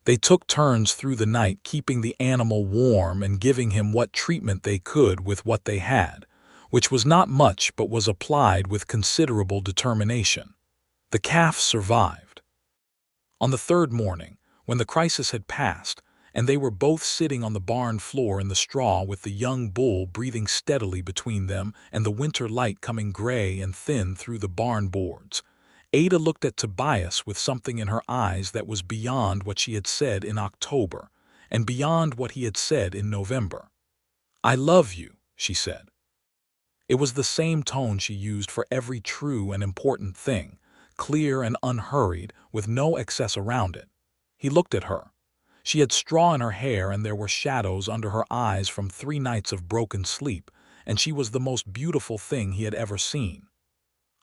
They took turns through the night keeping the animal warm and giving him what treatment they could with what they had, which was not much but was applied with considerable determination. The calf survived. On the 3rd morning, when the crisis had passed, and they were both sitting on the barn floor in the straw with the young bull breathing steadily between them and the winter light coming gray and thin through the barn boards, Ada looked at Tobias with something in her eyes that was beyond what she had said in October and beyond what he had said in November. "I love you," she said. It was the same tone she used for every true and important thing, clear and unhurried, with no excess around it. He looked at her. She had straw in her hair and there were shadows under her eyes from 3 nights of broken sleep, and she was the most beautiful thing he had ever seen.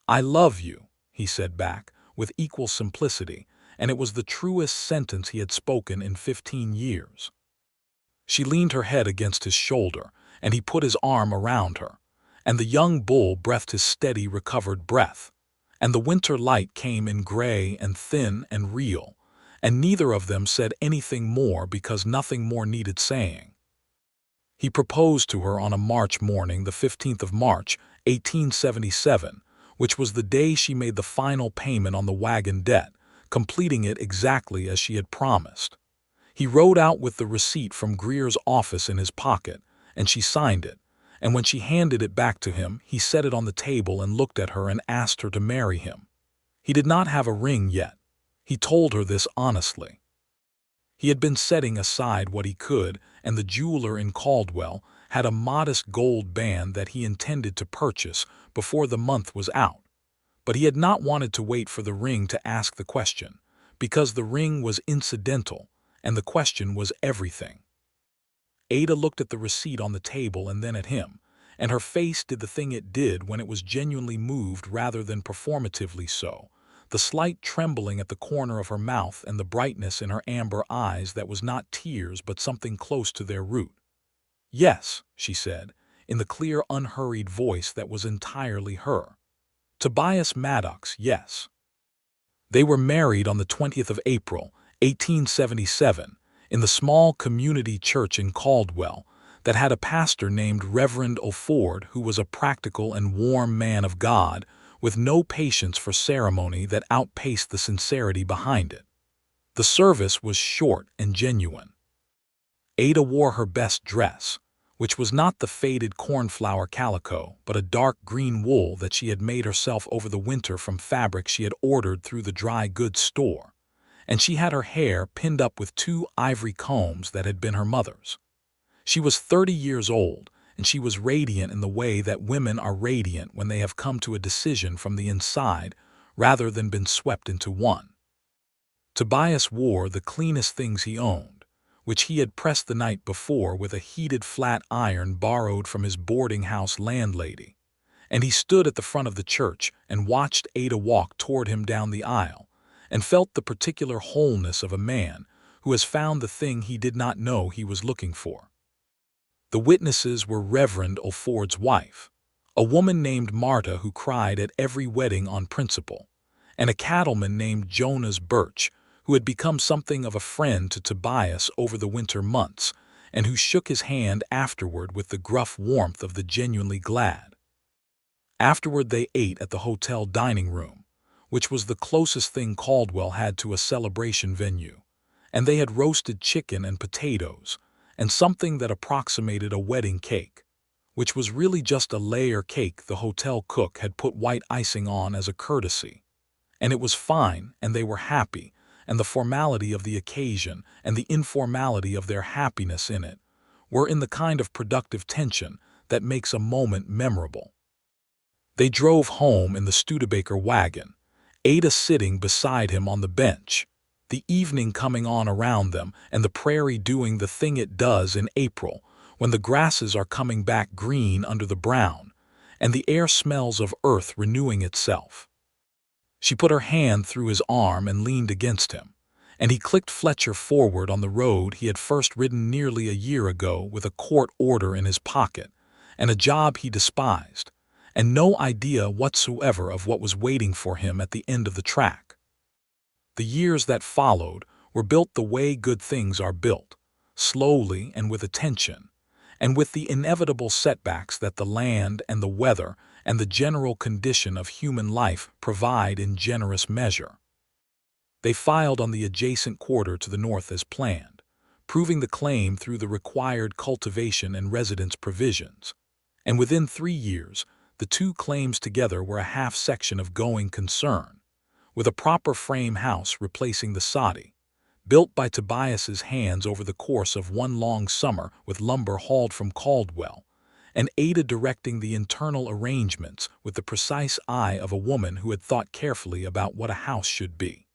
"I love you," he said back, with equal simplicity, and it was the truest sentence he had spoken in 15 years. She leaned her head against his shoulder, and he put his arm around her, and the young bull breathed his steady, recovered breath. And the winter light came in gray and thin and real, and neither of them said anything more because nothing more needed saying. He proposed to her on a March morning, the 15th of March, 1877, which was the day she made the final payment on the Wagon debt, completing it exactly as she had promised. He rode out with the receipt from Greer's office in his pocket, and she signed it, and when she handed it back to him, he set it on the table and looked at her and asked her to marry him. He did not have a ring yet. He told her this honestly. He had been setting aside what he could, and the jeweler in Caldwell had a modest gold band that he intended to purchase before the month was out. But he had not wanted to wait for the ring to ask the question, because the ring was incidental, and the question was everything. Ada looked at the receipt on the table and then at him, and her face did the thing it did when it was genuinely moved rather than performatively so, the slight trembling at the corner of her mouth and the brightness in her amber eyes that was not tears but something close to their root. "Yes," she said, in the clear, unhurried voice that was entirely her. "Tobias Maddox, yes." They were married on the 20th of April, 1877, in the small community church in Caldwell that had a pastor named Reverend O'Ford, who was a practical and warm man of God with no patience for ceremony that outpaced the sincerity behind it. The service was short and genuine. Ada wore her best dress, which was not the faded cornflower calico, but a dark green wool that she had made herself over the winter from fabric she had ordered through the dry goods store, and she had her hair pinned up with 2 ivory combs that had been her mother's. She was 30 years old, and she was radiant in the way that women are radiant when they have come to a decision from the inside rather than been swept into one. Tobias wore the cleanest things he owned, which he had pressed the night before with a heated flat iron borrowed from his boarding-house landlady, and he stood at the front of the church and watched Ada walk toward him down the aisle, and felt the particular wholeness of a man who has found the thing he did not know he was looking for. The witnesses were Reverend O'Ford's wife, a woman named Marta who cried at every wedding on principle, and a cattleman named Jonas Birch, who had become something of a friend to Tobias over the winter months, and who shook his hand afterward with the gruff warmth of the genuinely glad. Afterward they ate at the hotel dining room, which was the closest thing Caldwell had to a celebration venue, and they had roasted chicken and potatoes, and something that approximated a wedding cake, which was really just a layer cake the hotel cook had put white icing on as a courtesy. And it was fine, and they were happy, and the formality of the occasion and the informality of their happiness in it were in the kind of productive tension that makes a moment memorable. They drove home in the Studebaker wagon, Ada sitting beside him on the bench, the evening coming on around them and the prairie doing the thing it does in April when the grasses are coming back green under the brown, and the air smells of earth renewing itself. She put her hand through his arm and leaned against him, and he clicked Fletcher forward on the road he had first ridden nearly a year ago with a court order in his pocket, and a job he despised, and no idea whatsoever of what was waiting for him at the end of the track. The years that followed were built the way good things are built, slowly and with attention, and with the inevitable setbacks that the land and the weather and the general condition of human life provide in generous measure. They filed on the adjacent quarter to the north as planned, proving the claim through the required cultivation and residence provisions, and within 3 years, the 2 claims together were a half section of going concern, with a proper frame house replacing the soddy, built by Tobias's hands over the course of one long summer with lumber hauled from Caldwell, and Ada directing the internal arrangements with the precise eye of a woman who had thought carefully about what a house should be.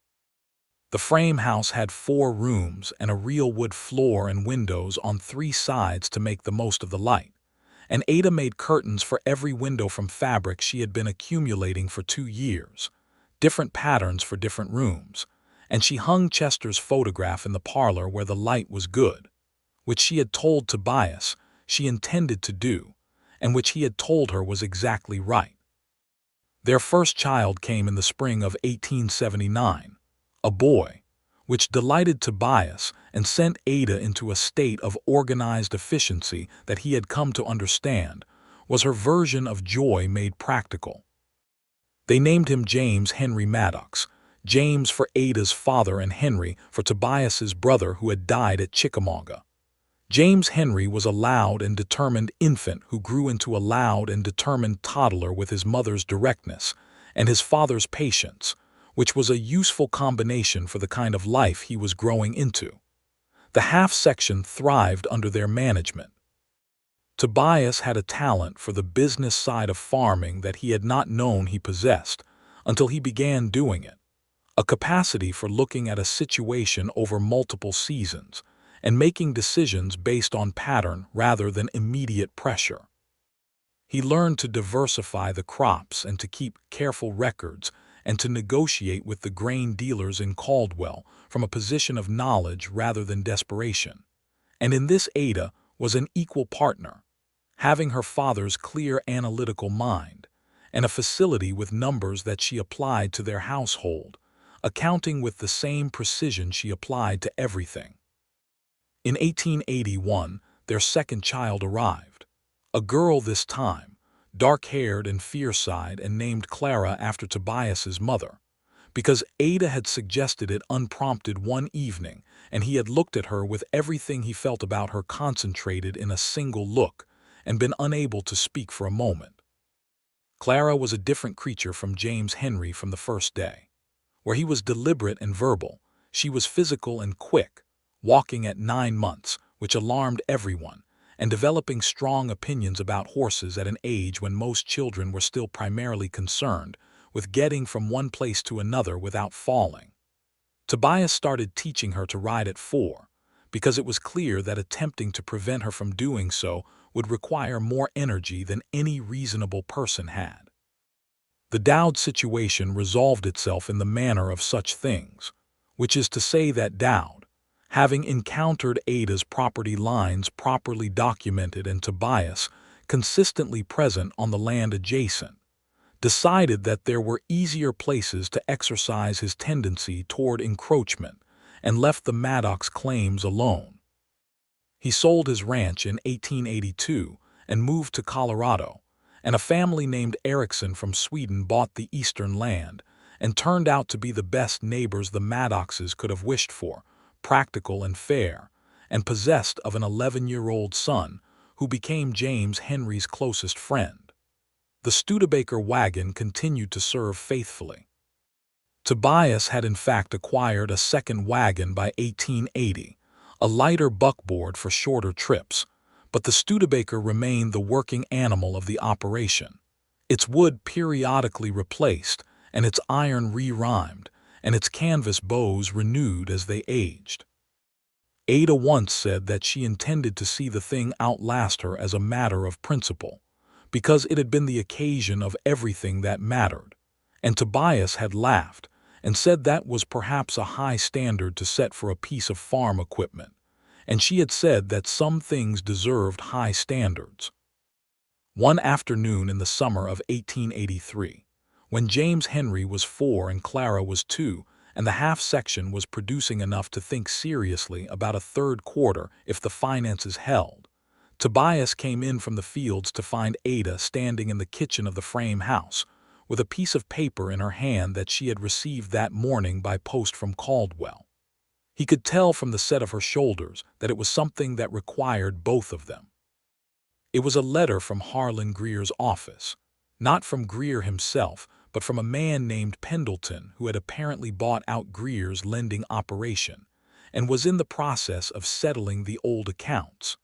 The frame house had 4 rooms and a real wood floor and windows on 3 sides to make the most of the light, and Ada made curtains for every window from fabric she had been accumulating for 2 years, different patterns for different rooms, and she hung Chester's photograph in the parlor where the light was good, which she had told Tobias she intended to do, and which he had told her was exactly right. Their first child came in the spring of 1879, a boy, which delighted Tobias and sent Ada into a state of organized efficiency that he had come to understand was her version of joy made practical. They named him James Henry Maddox, James for Ada's father and Henry for Tobias's brother who had died at Chickamauga. James Henry was a loud and determined infant who grew into a loud and determined toddler with his mother's directness and his father's patience, which was a useful combination for the kind of life he was growing into. The half-section thrived under their management. Tobias had a talent for the business side of farming that he had not known he possessed until he began doing it, a capacity for looking at a situation over multiple seasons and making decisions based on pattern rather than immediate pressure. He learned to diversify the crops and to keep careful records and to negotiate with the grain dealers in Caldwell from a position of knowledge rather than desperation. And in this Ada was an equal partner, having her father's clear analytical mind and a facility with numbers that she applied to their household, accounting with the same precision she applied to everything. In 1881, their second child arrived, a girl this time, dark-haired and fierce-eyed and named Clara after Tobias's mother, because Ada had suggested it unprompted one evening and he had looked at her with everything he felt about her concentrated in a single look and been unable to speak for a moment. Clara was a different creature from James Henry from the first day. Where he was deliberate and verbal, she was physical and quick, walking at 9 months, which alarmed everyone, and developing strong opinions about horses at an age when most children were still primarily concerned with getting from one place to another without falling. Tobias started teaching her to ride at 4, because it was clear that attempting to prevent her from doing so would require more energy than any reasonable person had. The Dowd situation resolved itself in the manner of such things, which is to say that Dowd, having encountered Ada's property lines properly documented and Tobias consistently present on the land adjacent, decided that there were easier places to exercise his tendency toward encroachment and left the Maddox claims alone. He sold his ranch in 1882 and moved to Colorado, and a family named Erickson from Sweden bought the eastern land and turned out to be the best neighbors the Maddoxes could have wished for, practical and fair, and possessed of an 11-year-old son who became James Henry's closest friend. The Studebaker wagon continued to serve faithfully. Tobias had in fact acquired a second wagon by 1880, a lighter buckboard for shorter trips, but the Studebaker remained the working animal of the operation, its wood periodically replaced and its iron re-rimed, and its canvas bows renewed as they aged. Ada once said that she intended to see the thing outlast her as a matter of principle, because it had been the occasion of everything that mattered, and Tobias had laughed and said that was perhaps a high standard to set for a piece of farm equipment, and she had said that some things deserved high standards. One afternoon in the summer of 1883, when James Henry was 4 and Clara was 2, and the half-section was producing enough to think seriously about a third quarter if the finances held, Tobias came in from the fields to find Ada standing in the kitchen of the frame house, with a piece of paper in her hand that she had received that morning by post from Caldwell. He could tell from the set of her shoulders that it was something that required both of them. It was a letter from Harlan Greer's office, not from Greer himself, but from a man named Pendleton who had apparently bought out Greer's lending operation and was in the process of settling the old accounts.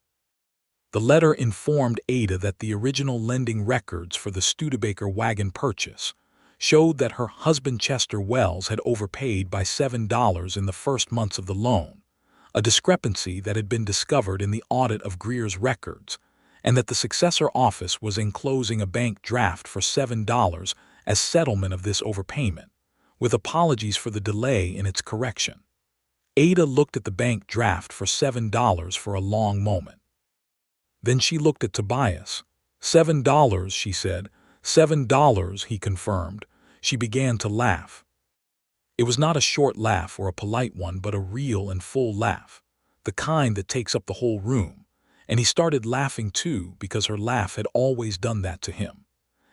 The letter informed Ada that the original lending records for the Studebaker wagon purchase showed that her husband Chester Wells had overpaid by $7 in the first months of the loan, a discrepancy that had been discovered in the audit of Greer's records, and that the successor office was enclosing a bank draft for $7 as settlement of this overpayment, with apologies for the delay in its correction. Ada looked at the bank draft for $7 for a long moment. Then she looked at Tobias. $7, she said. $7, he confirmed. She began to laugh. It was not a short laugh or a polite one, but a real and full laugh, the kind that takes up the whole room. And he started laughing too, because her laugh had always done that to him.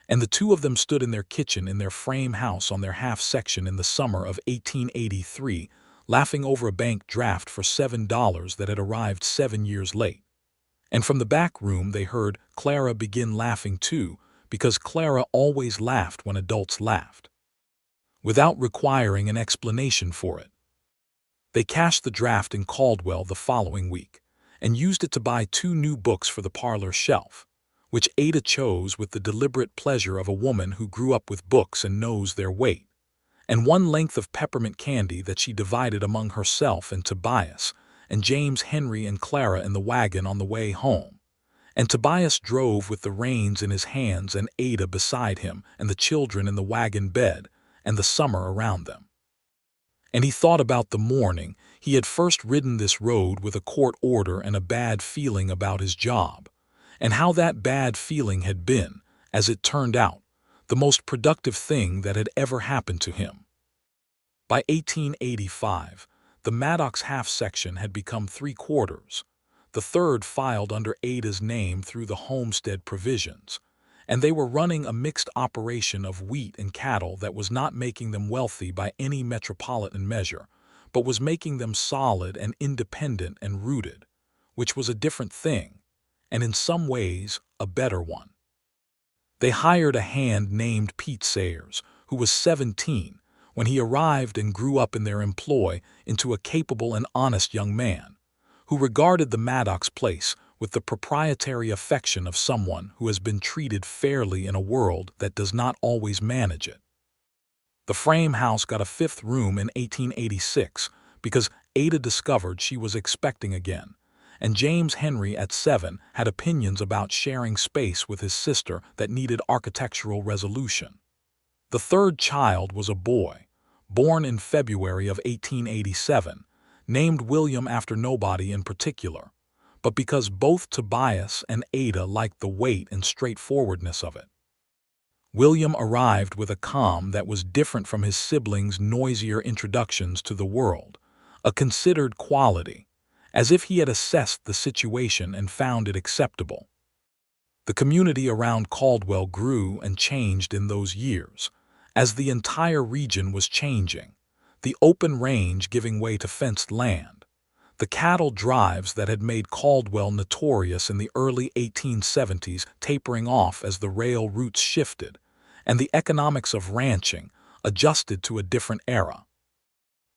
And the two of them stood in their kitchen in their frame house on their half-section in the summer of 1883, laughing over a bank draft for $7 that had arrived 7 years late. And from the back room they heard Clara begin laughing too, because Clara always laughed when adults laughed, without requiring an explanation for it. They cashed the draft in Caldwell the following week, and used it to buy 2 new books for the parlor shelf, which Ada chose with the deliberate pleasure of a woman who grew up with books and knows their weight, and 1 length of peppermint candy that she divided among herself and Tobias, and James Henry and Clara in the wagon on the way home. And Tobias drove with the reins in his hands and Ada beside him and the children in the wagon bed and the summer around them. And he thought about the morning he had first ridden this road with a court order and a bad feeling about his job, and how that bad feeling had been, as it turned out, the most productive thing that had ever happened to him. By 1885, the Maddox half-section had become 3/4. The third filed under Ada's name through the homestead provisions, and they were running a mixed operation of wheat and cattle that was not making them wealthy by any metropolitan measure, but was making them solid and independent and rooted, which was a different thing, and in some ways a better one. They hired a hand named Pete Sayers, who was 17 when he arrived and grew up in their employ into a capable and honest young man, who regarded the Maddox place with the proprietary affection of someone who has been treated fairly in a world that does not always manage it. The frame house got a 5th room in 1886 because Ada discovered she was expecting again, and James Henry at 7 had opinions about sharing space with his sister that needed architectural resolution. The third child was a boy, born in February of 1887, named William after nobody in particular, but because both Tobias and Ada liked the weight and straightforwardness of it. William arrived with a calm that was different from his siblings' noisier introductions to the world, a considered quality, as if he had assessed the situation and found it acceptable. The community around Caldwell grew and changed in those years, as the entire region was changing, the open range giving way to fenced land, the cattle drives that had made Caldwell notorious in the early 1870s tapering off as the rail routes shifted, and the economics of ranching adjusted to a different era.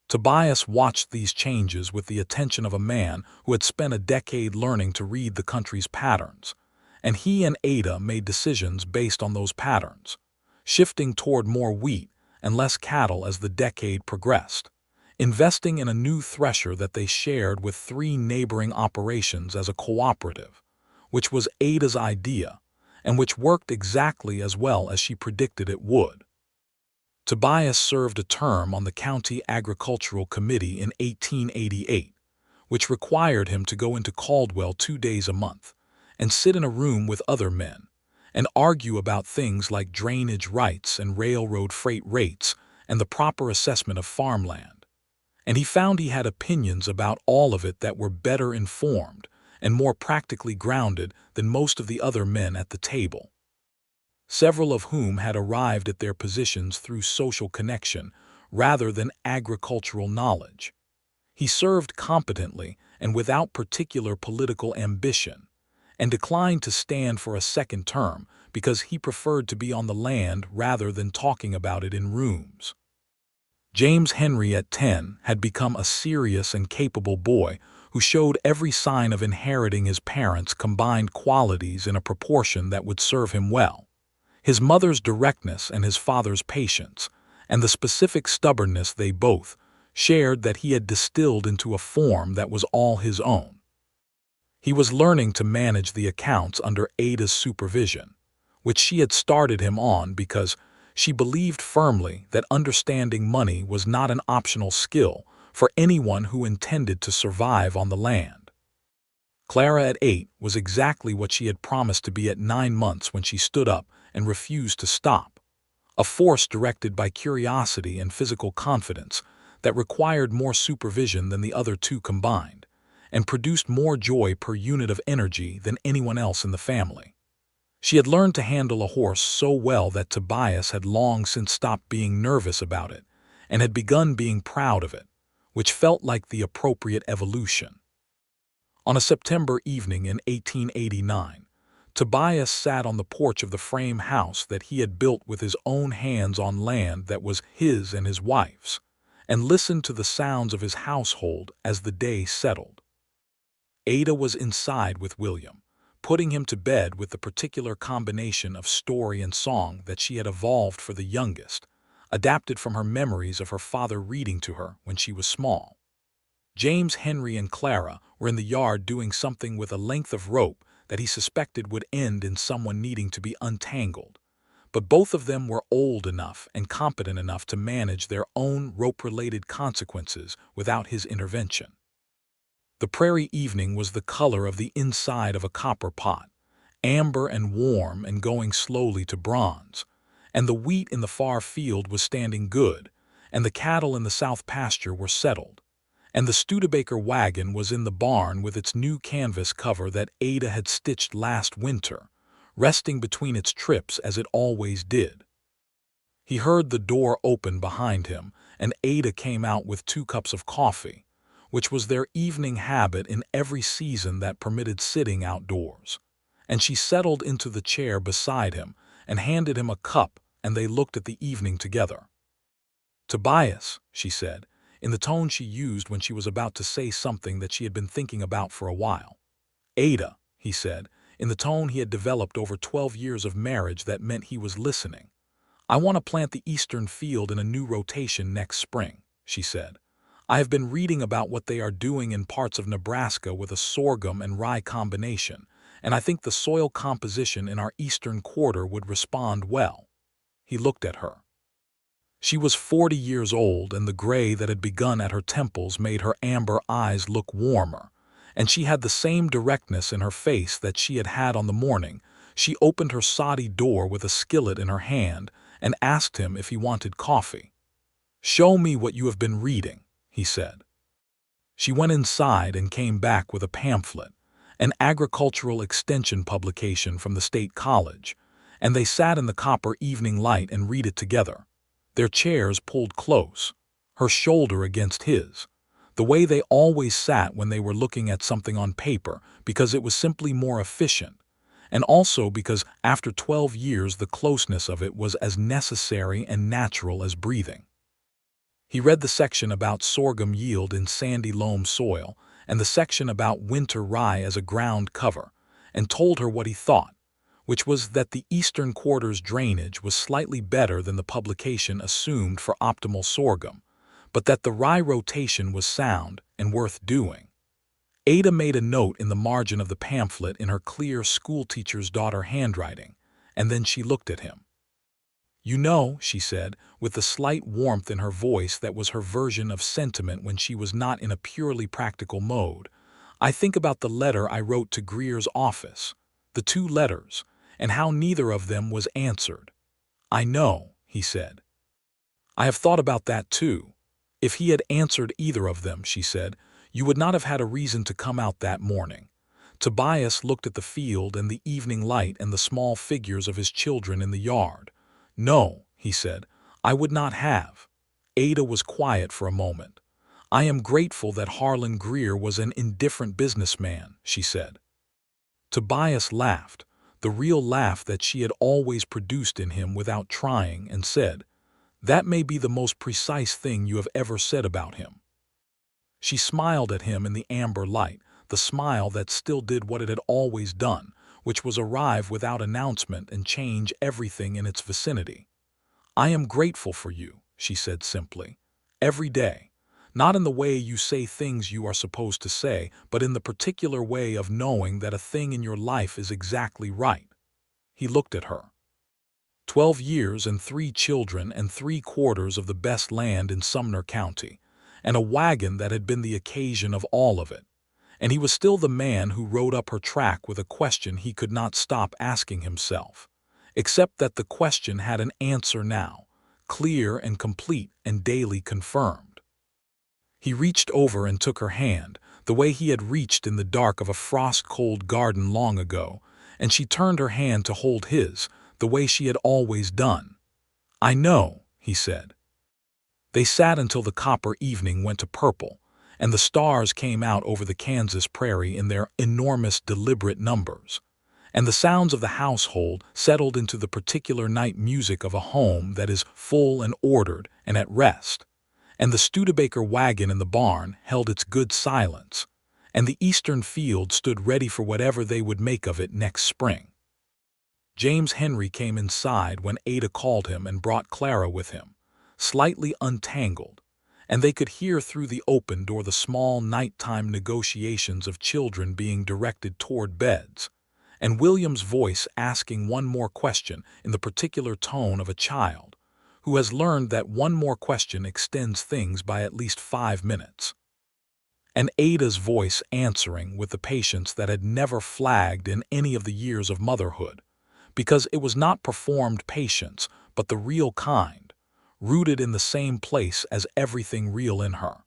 Tobias watched these changes with the attention of a man who had spent a decade learning to read the country's patterns, and he and Ada made decisions based on those patterns, shifting toward more wheat and less cattle as the decade progressed, investing in a new thresher that they shared with 3 neighboring operations as a cooperative, which was Ada's idea and which worked exactly as well as she predicted it would. Tobias served a term on the County Agricultural Committee in 1888, which required him to go into Caldwell 2 days a month and sit in a room with other men and argue about things like drainage rights and railroad freight rates and the proper assessment of farmland. And he found he had opinions about all of it that were better informed and more practically grounded than most of the other men at the table, several of whom had arrived at their positions through social connection rather than agricultural knowledge. He served competently and without particular political ambition, and declined to stand for a second term because he preferred to be on the land rather than talking about it in rooms. James Henry at 10 had become a serious and capable boy who who showed every sign of inheriting his parents' combined qualities in a proportion that would serve him well. His mother's directness and his father's patience, and the specific stubbornness they both shared that he had distilled into a form that was all his own. He was learning to manage the accounts under Ada's supervision, which she had started him on because she believed firmly that understanding money was not an optional skill for anyone who intended to survive on the land. Clara at 8 was exactly what she had promised to be at 9 months when she stood up and refused to stop, a force directed by curiosity and physical confidence that required more supervision than the other two combined, and produced more joy per unit of energy than anyone else in the family. She had learned to handle a horse so well that Tobias had long since stopped being nervous about it and had begun being proud of it, which felt like the appropriate evolution. On a September evening in 1889, Tobias sat on the porch of the frame house that he had built with his own hands on land that was his and his wife's, and listened to the sounds of his household as the day settled. Ada was inside with William, putting him to bed with the particular combination of story and song that she had evolved for the youngest, adapted from her memories of her father reading to her when she was small. James, Henry, and Clara were in the yard doing something with a length of rope that he suspected would end in someone needing to be untangled, but both of them were old enough and competent enough to manage their own rope-related consequences without his intervention. The prairie evening was the color of the inside of a copper pot, amber and warm and going slowly to bronze, and the wheat in the far field was standing good, and the cattle in the south pasture were settled, and the Studebaker wagon was in the barn with its new canvas cover that Ada had stitched last winter, resting between its trips as it always did. He heard the door open behind him, and Ada came out with 2 cups of coffee, which was their evening habit in every season that permitted sitting outdoors, and she settled into the chair beside him and handed him a cup, and they looked at the evening together. "Tobias," she said, in the tone she used when she was about to say something that she had been thinking about for a while. "Ada," he said, in the tone he had developed over 12 years of marriage that meant he was listening. "I want to plant the eastern field in a new rotation next spring," she said. "I have been reading about what they are doing in parts of Nebraska with a sorghum and rye combination, and I think the soil composition in our eastern quarter would respond well." He looked at her. She was 40 years old, and the gray that had begun at her temples made her amber eyes look warmer, and she had the same directness in her face that she had had on the morning she opened her soddy door with a skillet in her hand and asked him if he wanted coffee. "Show me what you have been reading," he said. She went inside and came back with a pamphlet, an agricultural extension publication from the state college, and they sat in the copper evening light and read it together, their chairs pulled close, her shoulder against his, the way they always sat when they were looking at something on paper, because it was simply more efficient, and also because after 12 years the closeness of it was as necessary and natural as breathing. He read the section about sorghum yield in sandy loam soil and the section about winter rye as a ground cover, and told her what he thought, which was that the eastern quarter's drainage was slightly better than the publication assumed for optimal sorghum, but that the rye rotation was sound and worth doing. Ada made a note in the margin of the pamphlet in her clear schoolteacher's daughter handwriting, and then she looked at him. "You know," she said, with the slight warmth in her voice that was her version of sentiment when she was not in a purely practical mode, "I think about the letter I wrote to Greer's office, the 2 letters, and how neither of them was answered." "I know," he said. "I have thought about that too. If he had answered either of them," she said, "you would not have had a reason to come out that morning." Tobias looked at the field and the evening light and the small figures of his children in the yard. "No," he said, "I would not have." Ada was quiet for a moment. "I am grateful that Harlan Greer was an indifferent businessman," she said. Tobias laughed, the real laugh that she had always produced in him without trying, and said, "That may be the most precise thing you have ever said about him." She smiled at him in the amber light, the smile that still did what it had always done, which was arrive without announcement and change everything in its vicinity. "I am grateful for you," she said simply. "Every day. Not in the way you say things you are supposed to say, but in the particular way of knowing that a thing in your life is exactly right." He looked at her. 12 years and 3 children and 3/4 of the best land in Sumner County, and a wagon that had been the occasion of all of it. And he was still the man who rode up her track with a question he could not stop asking himself, except that the question had an answer now, clear and complete and daily confirmed. He reached over and took her hand, the way he had reached in the dark of a frost-cold garden long ago, and she turned her hand to hold his, the way she had always done. "I know," he said. They sat until the copper evening went to purple, and the stars came out over the Kansas prairie in their enormous deliberate numbers, and the sounds of the household settled into the particular night music of a home that is full and ordered and at rest, and the Studebaker wagon in the barn held its good silence, and the eastern field stood ready for whatever they would make of it next spring. James Henry came inside when Ada called him and brought Clara with him, slightly untangled, and they could hear through the open door the small nighttime negotiations of children being directed toward beds, and William's voice asking one more question in the particular tone of a child who has learned that one more question extends things by at least 5 minutes. And Ada's voice answering with the patience that had never flagged in any of the years of motherhood, because it was not performed patience, but the real kind, rooted in the same place as everything real in her.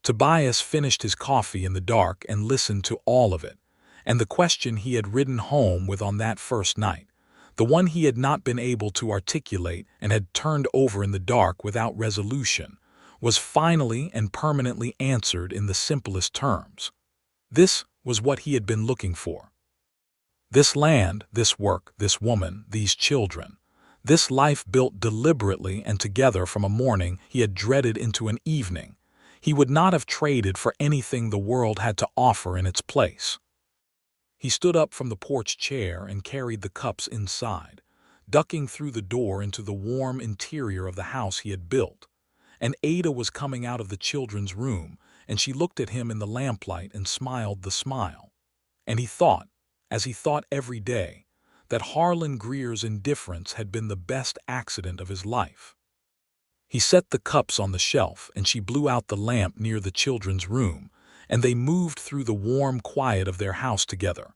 Tobias finished his coffee in the dark and listened to all of it, and the question he had ridden home with on that first night, the one he had not been able to articulate and had turned over in the dark without resolution, was finally and permanently answered in the simplest terms. This was what he had been looking for. This land, this work, this woman, these children, this life built deliberately and together from a morning he had dreaded into an evening, he would not have traded for anything the world had to offer in its place. He stood up from the porch chair and carried the cups inside, ducking through the door into the warm interior of the house he had built, and Ada was coming out of the children's room, and she looked at him in the lamplight and smiled the smile. And he thought, as he thought every day, that Harlan Greer's indifference had been the best accident of his life. He set the cups on the shelf, and she blew out the lamp near the children's room, and they moved through the warm quiet of their house together.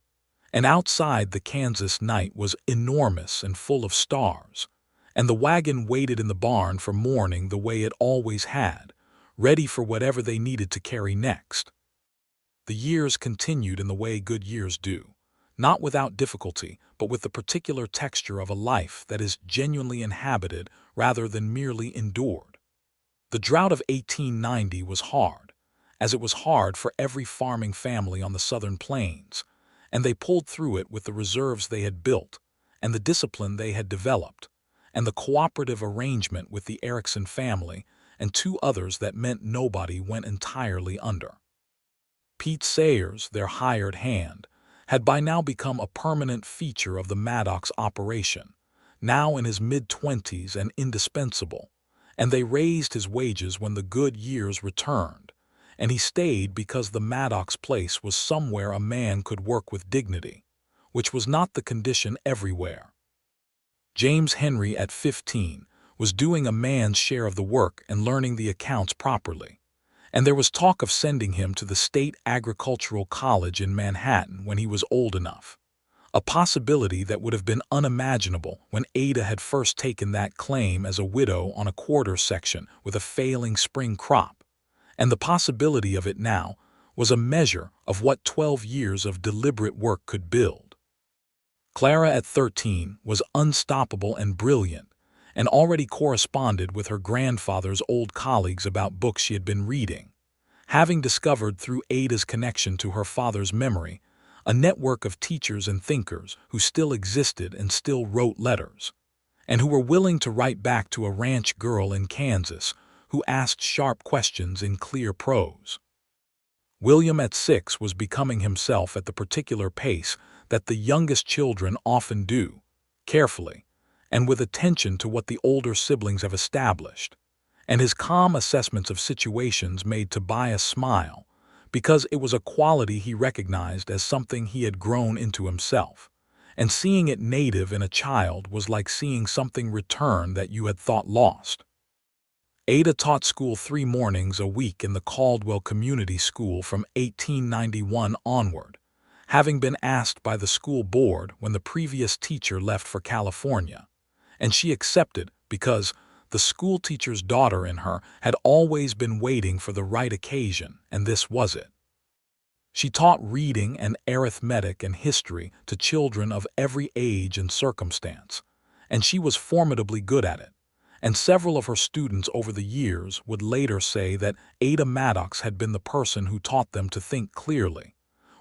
And outside the Kansas night was enormous and full of stars, and the wagon waited in the barn for morning the way it always had, ready for whatever they needed to carry next. The years continued in the way good years do, not without difficulty, but with the particular texture of a life that is genuinely inhabited rather than merely endured. The drought of 1890 was hard, as it was hard for every farming family on the southern plains, and they pulled through it with the reserves they had built, and the discipline they had developed, and the cooperative arrangement with the Erickson family and 2 others that meant nobody went entirely under. Pete Sayers, their hired hand, had by now become a permanent feature of the Maddox operation, now in his mid-20s and indispensable, and they raised his wages when the good years returned, and he stayed because the Maddox place was somewhere a man could work with dignity, which was not the condition everywhere. James Henry, at 15, was doing a man's share of the work and learning the accounts properly, and there was talk of sending him to the State Agricultural College in Manhattan when he was old enough, a possibility that would have been unimaginable when Ada had first taken that claim as a widow on a quarter section with a failing spring crop, and the possibility of it now was a measure of what 12 years of deliberate work could build. Clara, at 13, was unstoppable and brilliant, and already corresponded with her grandfather's old colleagues about books she had been reading, having discovered through Ada's connection to her father's memory a network of teachers and thinkers who still existed and still wrote letters, and who were willing to write back to a ranch girl in Kansas who asked sharp questions in clear prose. William at 6 was becoming himself at the particular pace that the youngest children often do, carefully, and with attention to what the older siblings have established. And his calm assessments of situations made Tobias smile, because it was a quality he recognized as something he had grown into himself. And seeing it native in a child was like seeing something return that you had thought lost. Ada taught school 3 mornings a week in the Caldwell Community School from 1891 onward, having been asked by the school board when the previous teacher left for California, and she accepted because the schoolteacher's daughter in her had always been waiting for the right occasion, and this was it. She taught reading and arithmetic and history to children of every age and circumstance, and she was formidably good at it. And several of her students over the years would later say that Ada Maddox had been the person who taught them to think clearly,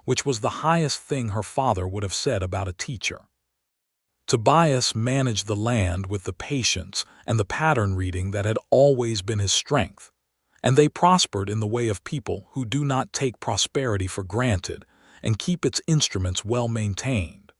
which was the highest thing her father would have said about a teacher. Tobias managed the land with the patience and the pattern reading that had always been his strength, and they prospered in the way of people who do not take prosperity for granted and keep its instruments well maintained.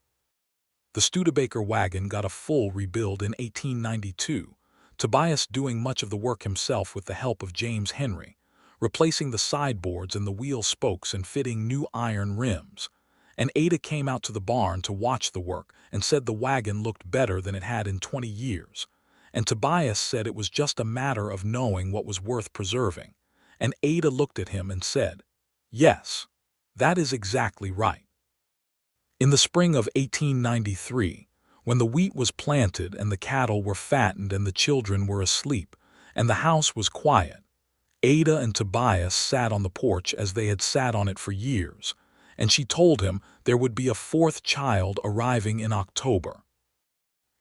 The Studebaker wagon got a full rebuild in 1892, Tobias doing much of the work himself with the help of James Henry, replacing the sideboards and the wheel spokes and fitting new iron rims. And Ada came out to the barn to watch the work and said the wagon looked better than it had in 20 years. And Tobias said it was just a matter of knowing what was worth preserving. And Ada looked at him and said, "Yes, that is exactly right." In the spring of 1893, when the wheat was planted and the cattle were fattened and the children were asleep, and the house was quiet, Ada and Tobias sat on the porch as they had sat on it for years, and she told him there would be a 4th child arriving in October.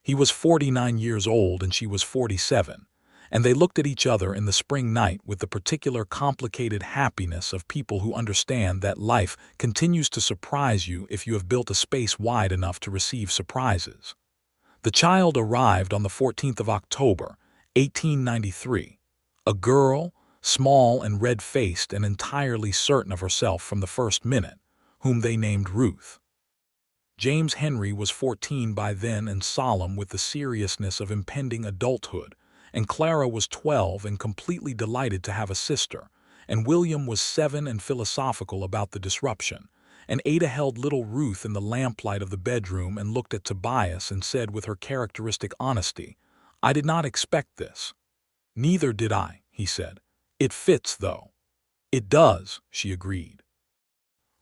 He was 49 years old and she was 47, and they looked at each other in the spring night with the particular complicated happiness of people who understand that life continues to surprise you if you have built a space wide enough to receive surprises. The child arrived on the 14th of October, 1893, a girl, small and red-faced and entirely certain of herself from the first minute, whom they named Ruth. James Henry was 14 by then and solemn with the seriousness of impending adulthood, and Clara was 12 and completely delighted to have a sister, and William was 7 and philosophical about the disruption, and Ada held little Ruth in the lamplight of the bedroom and looked at Tobias and said with her characteristic honesty, "I did not expect this." "Neither did I," he said. "It fits, though." "It does," she agreed.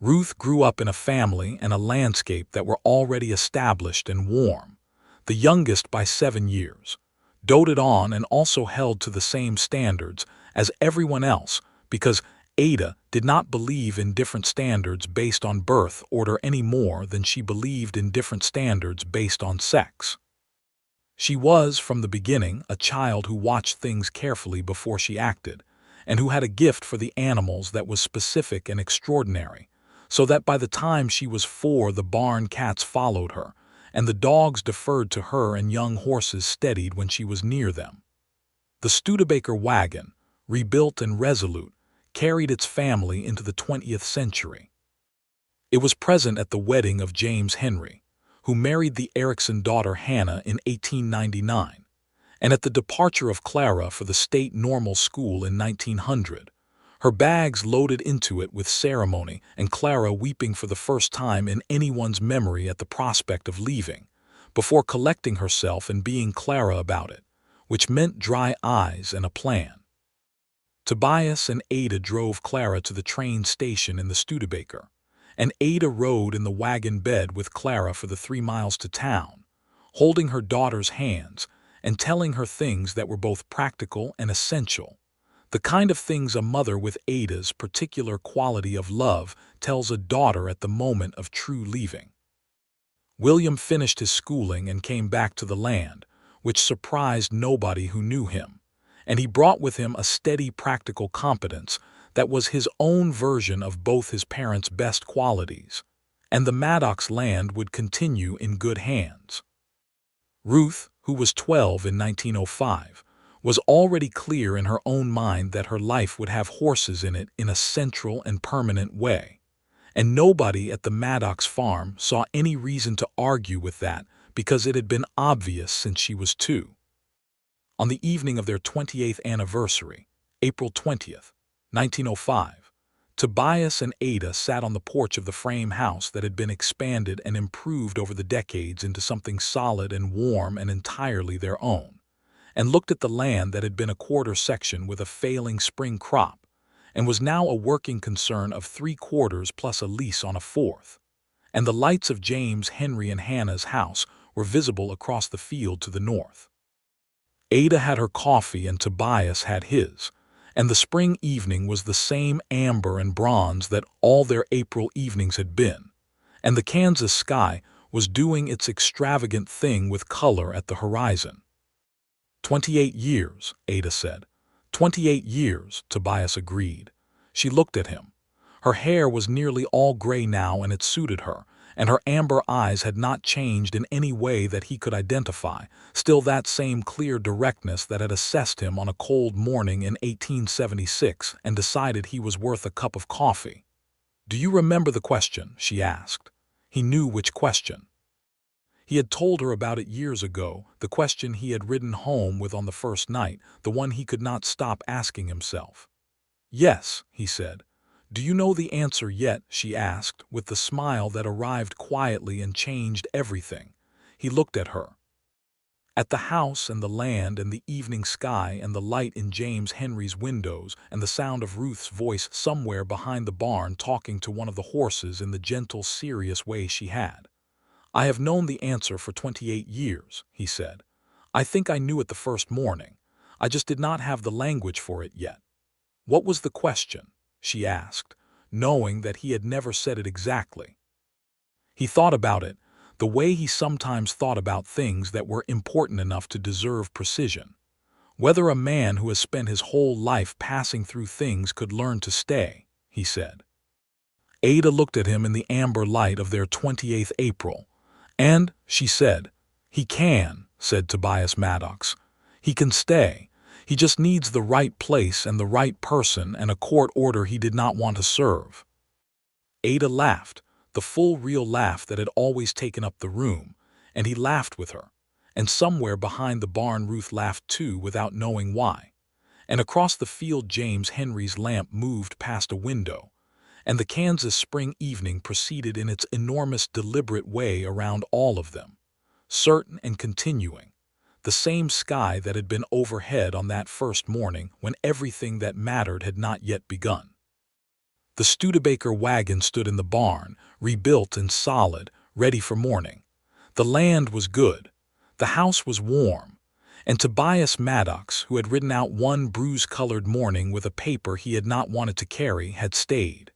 Ruth grew up in a family and a landscape that were already established and warm, the youngest by 7 years, doted on and also held to the same standards as everyone else because Ada did not believe in different standards based on birth order any more than she believed in different standards based on sex. She was, from the beginning, a child who watched things carefully before she acted, and who had a gift for the animals that was specific and extraordinary, so that by the time she was 4 the barn cats followed her, and the dogs deferred to her and young horses steadied when she was near them. The Studebaker wagon, rebuilt and resolute, carried its family into the 20th century. It was present at the wedding of James Henry, who married the Erickson daughter Hannah in 1899, and at the departure of Clara for the State Normal School in 1900, her bags loaded into it with ceremony and Clara weeping for the first time in anyone's memory at the prospect of leaving, before collecting herself and being Clara about it, which meant dry eyes and a plan. Tobias and Ada drove Clara to the train station in the Studebaker, and Ada rode in the wagon bed with Clara for the 3 miles to town, holding her daughter's hands and telling her things that were both practical and essential, the kind of things a mother with Ada's particular quality of love tells a daughter at the moment of true leaving. William finished his schooling and came back to the land, which surprised nobody who knew him, and he brought with him a steady practical competence that was his own version of both his parents' best qualities, and the Maddox land would continue in good hands. Ruth, who was 12 in 1905, was already clear in her own mind that her life would have horses in it in a central and permanent way. And nobody at the Maddox farm saw any reason to argue with that because it had been obvious since she was 2. On the evening of their 28th anniversary, April 20th, 1905, Tobias and Ada sat on the porch of the frame house that had been expanded and improved over the decades into something solid and warm and entirely their own, and looked at the land that had been a quarter section with a failing spring crop and was now a working concern of 3/4 plus a lease on a 4th. And the lights of James, Henry, and Hannah's house were visible across the field to the north. Ada had her coffee and Tobias had his, and the spring evening was the same amber and bronze that all their April evenings had been, and the Kansas sky was doing its extravagant thing with color at the horizon. 28 years, Ada said. 28 years, Tobias agreed. She looked at him. Her hair was nearly all gray now and it suited her, and her amber eyes had not changed in any way that he could identify, still that same clear directness that had assessed him on a cold morning in 1876 and decided he was worth a cup of coffee. "Do you remember the question?" she asked. He knew which question. He had told her about it years ago, the question he had ridden home with on the first night, the one he could not stop asking himself. "Yes," he said. "Do you know the answer yet?" she asked, with the smile that arrived quietly and changed everything. He looked at her. At the house and the land and the evening sky and the light in James Henry's windows and the sound of Ruth's voice somewhere behind the barn talking to one of the horses in the gentle, serious way she had. "I have known the answer for 28 years, he said. "I think I knew it the first morning. I just did not have the language for it yet." "What was the question?" she asked, knowing that he had never said it exactly. He thought about it, the way he sometimes thought about things that were important enough to deserve precision. "Whether a man who has spent his whole life passing through things could learn to stay," he said. Ada looked at him in the amber light of their 28th April. "And," she said, "he can," said Tobias Maddox. "He can stay. He just needs the right place and the right person and a court order he did not want to serve." Ada laughed, the full real laugh that had always taken up the room, and he laughed with her. And somewhere behind the barn Ruth laughed too without knowing why. And across the field James Henry's lamp moved past a window, and the Kansas spring evening proceeded in its enormous deliberate way around all of them, certain and continuing. The same sky that had been overhead on that first morning when everything that mattered had not yet begun. The Studebaker wagon stood in the barn, rebuilt and solid, ready for morning. The land was good. The house was warm. And Tobias Maddox, who had ridden out one bruise-colored morning with a paper he had not wanted to carry, had stayed.